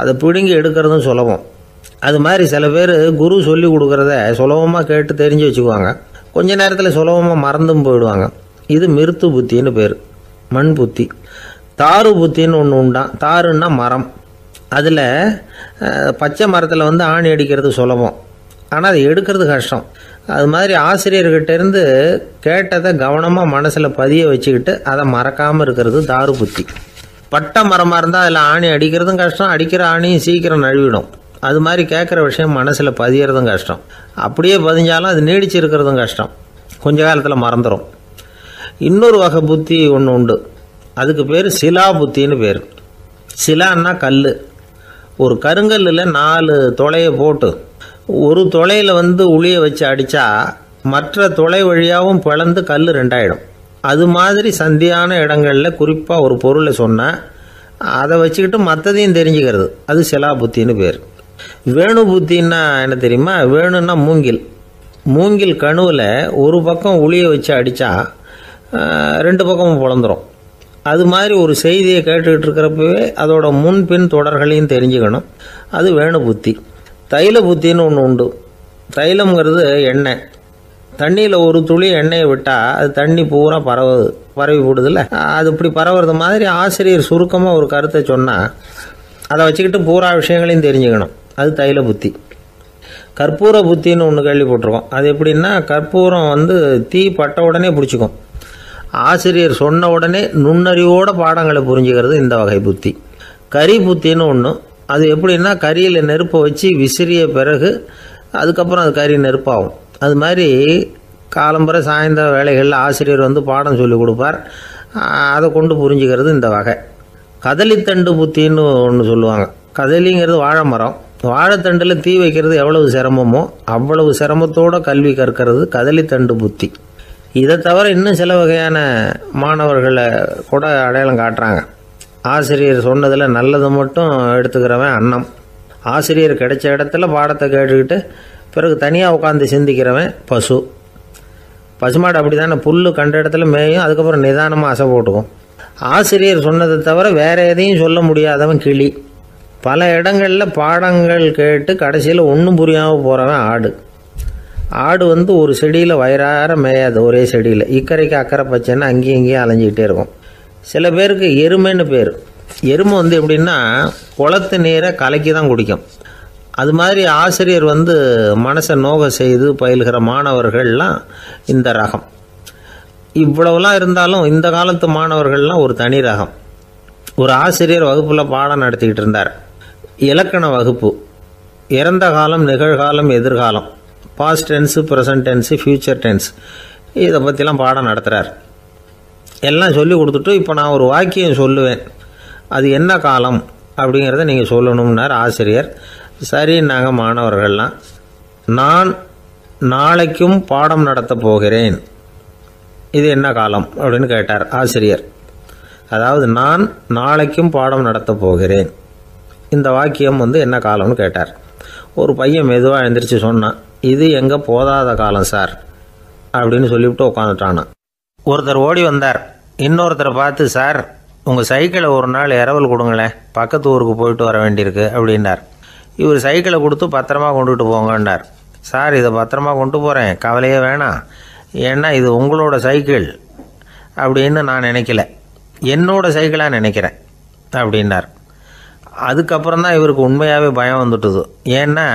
அதை பிடுங்கி எடுக்கிறதும் சுலபம். அது மாதிரி சில பேர் குரு சொல்லி கொடுக்குறத சுலபமாக கேட்டு தெரிஞ்சு வச்சுக்குவாங்க, கொஞ்ச நேரத்தில் சுலபமாக மறந்தும் போயிடுவாங்க. இது மிருத்து புத்தின்னு பேர், மண் புத்தி. தாரு புத்தின்னு ஒன்று உண்டான். தாருன்னா மரம். அதில் பச்சை மரத்தில் ஆணி அடிக்கிறது சுலபம், ஆனால் அதை எடுக்கிறது கஷ்டம். அது மாதிரி ஆசிரியர்கிட்டேருந்து கேட்டதை கவனமாக மனசில் பதிய வச்சுக்கிட்டு அதை மறக்காமல் இருக்கிறது தாரு புத்தி. பட்டை மரமாக இருந்தால் அதில் ஆணி அடிக்கிறதும் கஷ்டம், அடிக்கிற ஆணியும் சீக்கிரம் நழுவிடும். அது மாதிரி கேட்குற விஷயம் மனசில் பதியறதும் கஷ்டம், அப்படியே பதிஞ்சாலும் அது நீடிச்சு இருக்கிறதும் கஷ்டம், கொஞ்ச காலத்தில் மறந்துடும். இன்னொரு வகை புத்தி ஒன்று உண்டு, அதுக்கு பேர் சிலா புத்தின்னு பேர். சிலான்னா கல். ஒரு கருங்கல்லில் 4 துளையை போட்டு ஒரு துளையில் உளியை வச்சு அடித்தா மற்ற துளை வழியாகவும் பிளந்து கல் 2 ஆகிடும். அது மாதிரி சந்தியான இடங்களில் குறிப்பாக ஒரு பொருளை சொன்னால் அதை வச்சுக்கிட்டு மற்றதையும் தெரிஞ்சுக்கிறது, அது சிலா புத்தின்னு பேர். வேணு புத்தின்னா என்ன தெரியுமா? வேணுன்னா மூங்கில் கணுவில் ஒரு பக்கம் உளியை வச்சு அடித்தா 2 பக்கமும் பிளந்துடும். அது மாதிரி ஒரு செய்தியை கேட்டுக்கிட்டு இருக்கிறப்பவே அதோட முன்பின் தொடர்களையும் தெரிஞ்சுக்கணும், அது வேணு புத்தி. தைல புத்தின்னு ஒன்று உண்டு. தைலம்ங்கிறது எண்ணெய். தண்ணியில் ஒரு துளி எண்ணெயை விட்டால் அது தண்ணி பூரா பரவி போடுதில்ல, அது இப்படி பரவுறது மாதிரி ஆசிரியர் சுருக்கமாக ஒரு கருத்தை சொன்னால் அதை வச்சுக்கிட்டு பூரா விஷயங்களையும் தெரிஞ்சுக்கணும், அது தைல புத்தி. கற்பூர புத்தின்னு ஒன்று கேள்விப்பட்டிருக்கோம். அது எப்படின்னா, கற்பூரம் தீ பட்ட உடனே பிடிச்சிக்கும். ஆசிரியர் சொன்ன உடனே நுண்ணறிவோட பாடங்களை புரிஞ்சுக்கிறது இந்த வகை புத்தி. கரி புத்தின்னு ஒன்று. அது எப்படின்னா, கரியில் நெருப்பை வச்சு விசிறிய பிறகு அதுக்கப்புறம் அது கறி நெருப்பாகும். அது மாதிரி காலம்பரை சாயந்தர வேலைகளில் ஆசிரியர் பாடம் சொல்லி கொடுப்பார், அதை கொண்டு புரிஞ்சுக்கிறது இந்த வகை. கதலித்தண்டு புத்தின்னு ஒன்று சொல்லுவாங்க. கதலிங்கிறது வாழை மரம். வாழைத்தண்டில் தீ வைக்கிறது எவ்வளவு சிரமமோ அவ்வளவு சிரமத்தோடு கல்வி கற்கிறது கதலித்தண்டு புத்தி. இதை தவிர இன்னும் சில வகையான மாணவர்களை கூட அடையாளம் காட்டுறாங்க. ஆசிரியர் சொன்னதில் நல்லது மட்டும் எடுத்துக்கிறவன் அன்னம். ஆசிரியர் கிடைச்ச இடத்துல பாடத்தை கேட்டுக்கிட்டு பிறகு தனியாக உட்காந்து சிந்திக்கிறவன் பசுமாடு அப்படி தானே, புல் கண்ட இடத்துல மேயும், அதுக்கப்புறம் நிதானமாக அசை போட்டுக்கும். ஆசிரியர் சொன்னதை தவிர வேறு எதையும் சொல்ல முடியாதவன் கிளி. பல இடங்களில் பாடங்கள் கேட்டு கடைசியில் ஒன்றும் புரியாமல் போகிறவன் ஆடு ஒரு செடியில் வயிறார மேயாது, ஒரே செடியில் இக்கரைக்கு அக்கறை பச்சைன்னா அங்கேயும் இங்கேயும் அலைஞ்சிக்கிட்டே இருக்கும். சில பேருக்கு எருமைன்னு பேர். எருமை எப்படின்னா குளத்து நீரை கலக்கி தான் குடிக்கும். அது மாதிரி ஆசிரியர் மனசை நோக செய்து பயில்கிற மாணவர்கள்லாம் இந்த ரகம். இவ்வளவுலாம் இருந்தாலும் இந்த காலத்து மாணவர்கள்லாம் ஒரு தனி ரகம். ஒரு ஆசிரியர் வகுப்பில் பாடம் நடத்திக்கிட்டு இருந்தார். இலக்கண வகுப்பு. இறந்த காலம், நிகழ்காலம், எதிர்காலம், past tense, present tense, future tense, இதை பற்றிலாம் பாடம் நடத்துகிறார். எல்லாம் சொல்லி கொடுத்துட்டு இப்போ நான் ஒரு வாக்கியம் சொல்லுவேன், அது என்ன காலம் அப்படிங்கிறத நீங்கள் சொல்லணும்னார் ஆசிரியர். சரின்னாங்க மாணவர்கள்லாம். நான் நாளைக்கும் பாடம் நடத்தப் போகிறேன், இது என்ன காலம் அப்படின்னு கேட்டார் ஆசிரியர். அதாவது நான் நாளைக்கும் பாடம் நடத்தப் போகிறேன், இந்த வாக்கியம் என்ன காலம்னு கேட்டார். ஒரு பையன் மெதுவாக எழுந்திரிச்சு சொன்னான், இது எங்கே போதாத காலம் சார் அப்படின்னு சொல்லிவிட்டு உட்காந்துட்டானா. ஒருத்தர் ஓடி வந்தார், இன்னொருத்தரை பார்த்து, சார் உங்கள் சைக்கிளை ஒரு நாள் இரவல் கொடுங்களேன், பக்கத்து ஊருக்கு போயிட்டு வர வேண்டியிருக்கு அப்படின்னார். இவர் சைக்கிளை கொடுத்து பத்திரமா கொண்டுகிட்டு போங்கன்னார். சார் இதை பத்திரமா கொண்டு போகிறேன், கவலையே வேணாம், ஏன்னா இது உங்களோட சைக்கிள் அப்படின்னு நான் நினைக்கல, என்னோட சைக்கிளாக நினைக்கிறேன் அப்படின்னார். அதுக்கப்புறம் தான் இவருக்கு உண்மையாகவே பயம் வந்துட்டுது. ஏன்னா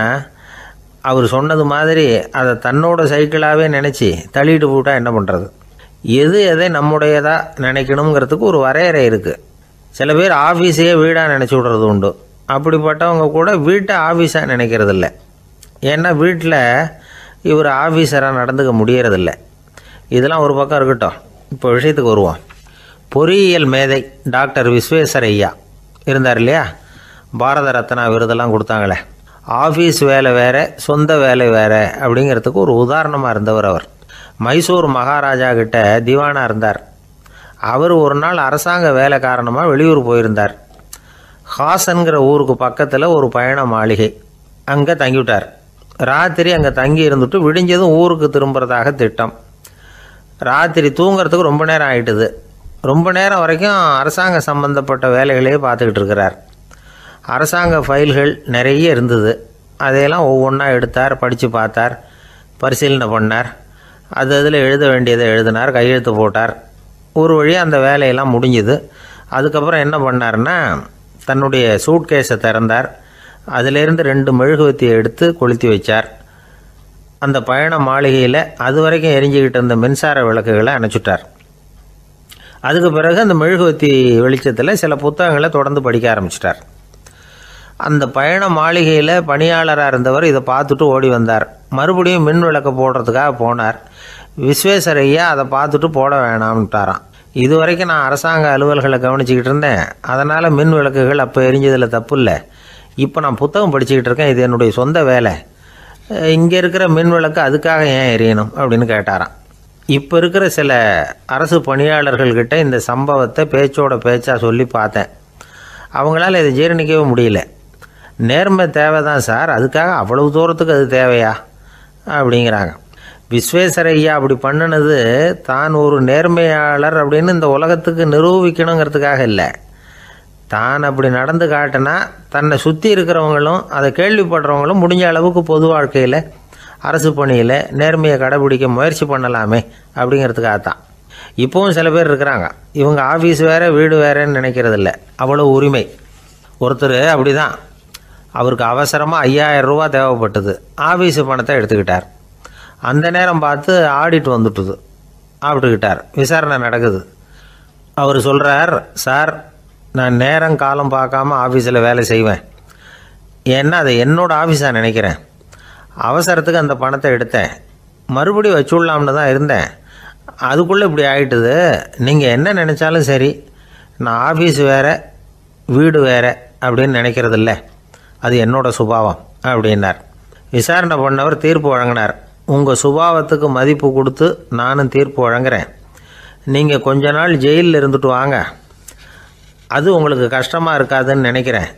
அவர் சொன்னது மாதிரி அதை தன்னோட சைக்கிளாகவே நினச்சி தள்ளிட்டு போட்டால் என்ன பண்ணுறது? எது எதை நம்முடையதாக நினைக்கணுங்கிறதுக்கு ஒரு வரையறை இருக்குது. சில பேர் ஆஃபீஸையே வீடாக நினச்சி விடுறது உண்டு. அப்படிப்பட்டவங்க கூட வீட்டை ஆஃபீஸாக நினைக்கிறது இல்லை. ஏன்னா வீட்டில் இவர் ஆஃபீஸராக நடந்துக்க முடியறதில்ல. இதெல்லாம் ஒரு பக்கம் இருக்கட்டும், இப்போ விஷயத்துக்கு வருவோம். பொறியியல் மேதை டாக்டர் விஸ்வேஸ்வரய்யா இருந்தார் இல்லையா, பாரத ரத்னா விருதெல்லாம் கொடுத்தாங்களே. ஆஃபீஸ் வேலை வேறு, சொந்த வேலை வேறு அப்படிங்கிறதுக்கு ஒரு உதாரணமாக இருந்தவர் அவர். மைசூர் மகாராஜா கிட்ட திவானாக இருந்தார். அவர் ஒரு நாள் அரசாங்க வேலை காரணமாக வெளியூர் போயிருந்தார். ஹாசன்கிற ஊருக்கு பக்கத்தில் ஒரு பயண மாளிகை, அங்கே தங்கிவிட்டார். ராத்திரி அங்கே தங்கி இருந்துட்டு விடிஞ்சதும் ஊருக்கு திரும்புறதாக திட்டம். ராத்திரி தூங்கிறதுக்கு ரொம்ப நேரம் ஆகிட்டுது. ரொம்ப நேரம் வரைக்கும் அரசாங்க சம்பந்தப்பட்ட வேலைகளையே பார்த்துக்கிட்டு இருக்கிறார். அரசாங்க ஃபைல்கள் நிறைய இருந்தது. அதையெல்லாம் ஒவ்வொன்றா எடுத்தார், படித்து பார்த்தார், பரிசீலனை பண்ணார். அதில் எழுத வேண்டியதை எழுதினார், கையெழுத்து போட்டார். ஒரு வழியாக அந்த வேலையெல்லாம் முடிஞ்சுது. அதுக்கப்புறம் என்ன பண்ணார்னா, தன்னுடைய சூட்கேஸை திறந்தார். அதிலேருந்து 2 மெழுகுவத்தியை எடுத்து கொளுத்தி வச்சார். அந்த பயண மாளிகையில் அது வரைக்கும் எரிஞ்சிக்கிட்டு இருந்த மின்சார விளக்குகளை அணைச்சிட்டார். அதுக்கு பிறகு அந்த மெழுகுவத்தி வெளிச்சத்தில் சில புத்தகங்களை தொடர்ந்து படிக்க ஆரம்பிச்சிட்டார். அந்த பயண மாளிகையில் பணியாளராக இருந்தவர் இதை பார்த்துட்டு ஓடி வந்தார். மறுபடியும் மின் விளக்கு போடுறதுக்காக போனார். விஸ்வேஸ்வரய்யா அதை பார்த்துட்டு போட வேணாம்ட்டாராம். இது வரைக்கும் நான் அரசாங்க அலுவல்களை கவனிச்சிக்கிட்டு இருந்தேன், அதனால் மின் விளக்குகள் அப்போ எரிஞ்சதில் தப்பு இல்லை. இப்போ நான் புத்தகம் படிச்சுக்கிட்டு இருக்கேன், இது என்னுடைய சொந்த வேலை, இங்கே இருக்கிற மின் விளக்கு அதுக்காக ஏன் எரியணும் அப்படின்னு கேட்டாராம். இப்போ இருக்கிற சில அரசு பணியாளர்கள்கிட்ட இந்த சம்பவத்தை பேச்சோட பேச்சாக சொல்லி பார்த்தேன். அவங்களால இதை ஜீரணிக்கவே முடியல. நேர்மை தேவை தான் சார், அதுக்காக அவ்வளவு தூரத்துக்கு அது தேவையா அப்படிங்கிறாங்க. விஸ்வேஸ்வரய்யா அப்படி பண்ணினது தான் ஒரு நேர்மையாளர் அப்படின்னு இந்த உலகத்துக்கு நிரூபிக்கணுங்கிறதுக்காக இல்லை. தான் அப்படி நடந்து காட்டினா தன்னை சுற்றி இருக்கிறவங்களும் அதை கேள்விப்படுறவங்களும் முடிஞ்ச அளவுக்கு பொது வாழ்க்கையில் அரசு பணியில் நேர்மையை கடைபிடிக்க முயற்சி பண்ணலாமே அப்படிங்கிறதுக்காகத்தான். இப்போவும் சில பேர் இருக்கிறாங்க, இவங்க ஆஃபீஸ் வேறு வீடு வேறேன்னு நினைக்கிறதில்ல, அவ்வளோ உரிமை. ஒருத்தர் அப்படி தான், அவருக்கு அவசரமாக 5000 ரூபா தேவைப்பட்டது. ஆஃபீஸு பணத்தை எடுத்துக்கிட்டார். அந்த நேரம் பார்த்து ஆடிட் வந்துட்டுது, ஆப்பிட்டுக்கிட்டார். விசாரணை நடக்குது. அவர் சொல்கிறார், சார் நான் நேரம் காலம் பார்க்காம ஆஃபீஸில் வேலை செய்வேன், ஏன்னா அதை என்னோடய ஆஃபீஸாக நினைக்கிறேன். அவசரத்துக்கு அந்த பணத்தை எடுத்தேன், மறுபடியும் வச்சுடலாம்னு தான் இருந்தேன், அதுக்குள்ளே இப்படி ஆகிட்டுது. நீங்கள் என்ன நினச்சாலும் சரி, நான் ஆஃபீஸ் வேறு வீடு வேறு அப்படின்னு நினைக்கிறதில்ல, அது என்னோடய சுபாவம் அப்படின்னார். விசாரணை பண்ணவர் தீர்ப்பு வழங்கினார். உங்கள் சுபாவத்துக்கு மதிப்பு கொடுத்து நானும் தீர்ப்பு வழங்குறேன். நீங்கள் கொஞ்ச நாள் ஜெயிலில் இருந்துட்டு வாங்க, அது உங்களுக்கு கஷ்டமாக இருக்காதுன்னு நினைக்கிறேன்.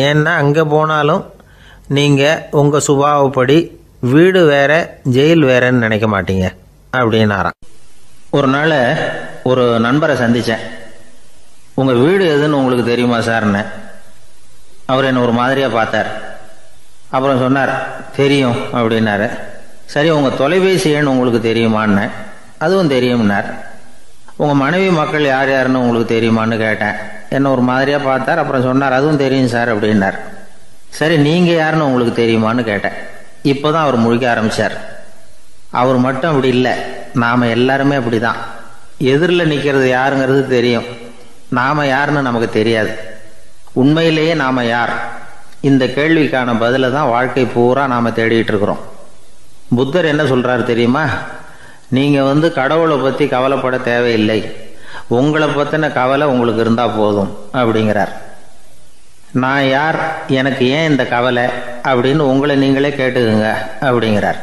ஏன்னா அங்கே போனாலும் நீங்கள் உங்கள் சுபாவப்படி வீடு வேற ஜெயில் வேறன்னு நினைக்க மாட்டீங்க அப்படின்னாராம். ஒரு நாள் ஒரு நண்பரை சந்தித்தேன். உங்கள் வீடு எதுன்னு உங்களுக்கு தெரியுமா சார்ன்னு. அவர் என்னை ஒரு மாதிரியாக பார்த்தார். அப்புறம் சொன்னார், தெரியும் அப்படின்னாரு. சரி, உங்கள் தொலைபேசி எண் உங்களுக்கு தெரியுமான்னு. அதுவும் தெரியும்னார். உங்கள் மனைவி மக்கள் யார் யாருன்னு உங்களுக்கு தெரியுமான்னு கேட்டேன். என்னை ஒரு மாதிரியாக பார்த்தார். அப்புறம் சொன்னார், அதுவும் தெரியும் சார் அப்படின்னார். சரி, நீங்கள் யாருன்னு உங்களுக்கு தெரியுமான்னு கேட்டேன். இப்போ தான் அவர் முழிக்க ஆரம்பித்தார். அவர் மட்டும் அப்படி இல்லை, நாம் எல்லாருமே அப்படி தான். எதிரில் நிற்கிறது யாருங்கிறது தெரியும், நாம் யாருன்னு நமக்கு தெரியாது. உண்மையிலேயே நாம் யார்? இந்த கேள்விக்கான பதிலை தான் வாழ்க்கை பூரா நாம் தேடிட்டு இருக்கிறோம். புத்தர் என்ன சொல்கிறார் தெரியுமா? நீங்கள் கடவுளை பற்றி கவலைப்பட தேவையில்லை, உங்களை பற்றின கவலை உங்களுக்கு இருந்தால் போதும் அப்படிங்கிறார். நான் யார், எனக்கு ஏன் இந்த கவலை அப்படின்னு உங்களை நீங்களே கேட்டுக்குங்க அப்படிங்கிறார்.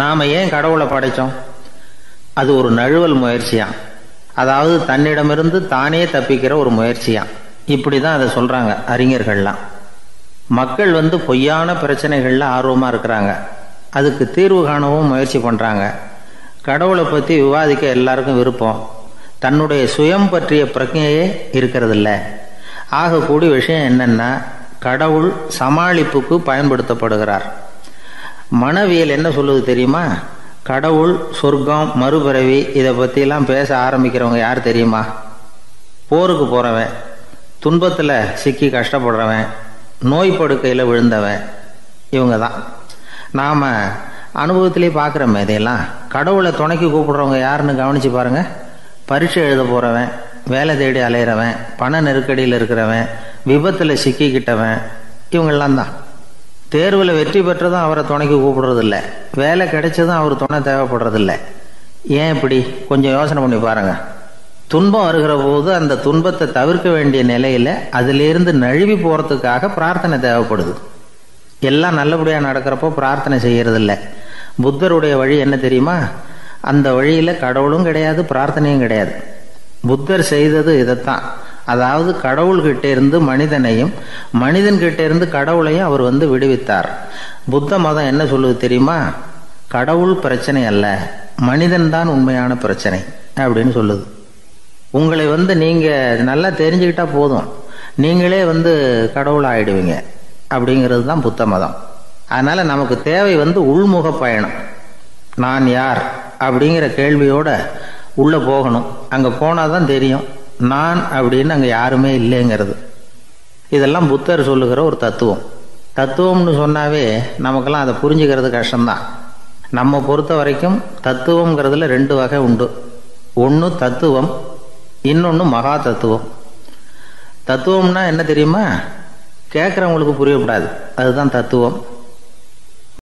நாம் ஏன் கடவுளை படைத்தோம்? அது ஒரு நழுவல் முயற்சியாம். அதாவது தன்னிடமிருந்து தானே தப்பிக்கிற ஒரு முயற்சியாம். இப்படி தான் அதை சொல்கிறாங்க அறிஞர்கள்லாம். மக்கள் பொய்யான பிரச்சனைகளில் ஆர்வமாக இருக்கிறாங்க. அதுக்கு தீர்வு காணவும் முயற்சி பண்ணுறாங்க. கடவுளை பற்றி விவாதிக்க எல்லாருக்கும் விருப்பம். தன்னுடைய சுயம் பற்றிய பிரஜையே இருக்கிறதில்ல. ஆகக்கூடிய விஷயம் என்னன்னா, கடவுள் சமாளிப்புக்கு பயன்படுத்தப்படுகிறார். மனவியல் என்ன சொல்லுது தெரியுமா? கடவுள், சொர்க்கம், மறுபிறவி இதை பற்றிலாம் பேச ஆரம்பிக்கிறவங்க யார் தெரியுமா? போருக்கு போகிறவன், துன்பத்தில் சிக்கி கஷ்டப்படுறவன், நோய் படுக்கையில் விழுந்தவன், இவங்க தான். நாம் அனுபவத்திலே பார்க்குறோமே இதையெல்லாம். கடவுளை துணைக்கு கூப்பிடுறவங்க யாருன்னு கவனித்து பாருங்கள். பரீட்சை எழுத போகிறவன், வேலை தேடி அலையிறவன், பண நெருக்கடியில் இருக்கிறவன், விபத்தில் சிக்கிக்கிட்டவன், இவங்கெல்லாம் தான். தேர்வில் வெற்றி பெற்றதும் அவரை துணைக்கு கூப்பிடுறதில்ல, வேலை கிடைச்சதும் அவர் துணை தேவைப்படுறதில்ல. ஏன் இப்படி? கொஞ்சம் யோசனை பண்ணி பாருங்கள். துன்பம் வருகிற போது அந்த துன்பத்தை தவிர்க்க வேண்டிய நிலையில் அதிலிருந்து நழுவி போகிறதுக்காக பிரார்த்தனை தேவைப்படுது. எல்லாம் நல்லபடியாக நடக்கிறப்போ பிரார்த்தனை செய்யறதில்ல. புத்தருடைய வழி என்ன தெரியுமா? அந்த வழியில் கடவுளும் கிடையாது, பிரார்த்தனையும் கிடையாது. புத்தர் செய்தது இதைத்தான். அதாவது கடவுள்கிட்ட இருந்து மனிதனையும், மனிதன்கிட்ட இருந்து கடவுளையும் அவர் விடுவித்தார். புத்த மதம் என்ன சொல்லுது தெரியுமா? கடவுள் பிரச்சனை அல்ல, மனிதன் தான் உண்மையான பிரச்சனை அப்படின்னு சொல்லுது. உங்களை நீங்கள் நல்லா தெரிஞ்சுக்கிட்டா போதும், நீங்களே கடவுள் ஆயிடுவீங்க அப்படிங்கிறது தான் புத்த மதம். அதனால் நமக்கு தேவை உள்முக பயணம். நான் யார் அப்படிங்கிற கேள்வியோட உள்ளே போகணும். அங்கே போனால் தான் தெரியும் நான் அப்படின்னு அங்கே யாருமே இல்லைங்கிறது. இதெல்லாம் புத்தர் சொல்லுகிற ஒரு தத்துவம். தத்துவம்னு சொன்னாவே நமக்கெல்லாம் அதை புரிஞ்சுக்கிறது கஷ்டம்தான். நம்ம பொறுத்த வரைக்கும் தத்துவங்கிறதுல 2 வகை உண்டு. ஒன்று தத்துவம், இன்னொன்று மகா தத்துவம். தத்துவம்னா என்ன தெரியுமா? கேட்குறவங்களுக்கு புரியக்கூடாது, அதுதான் தத்துவம்.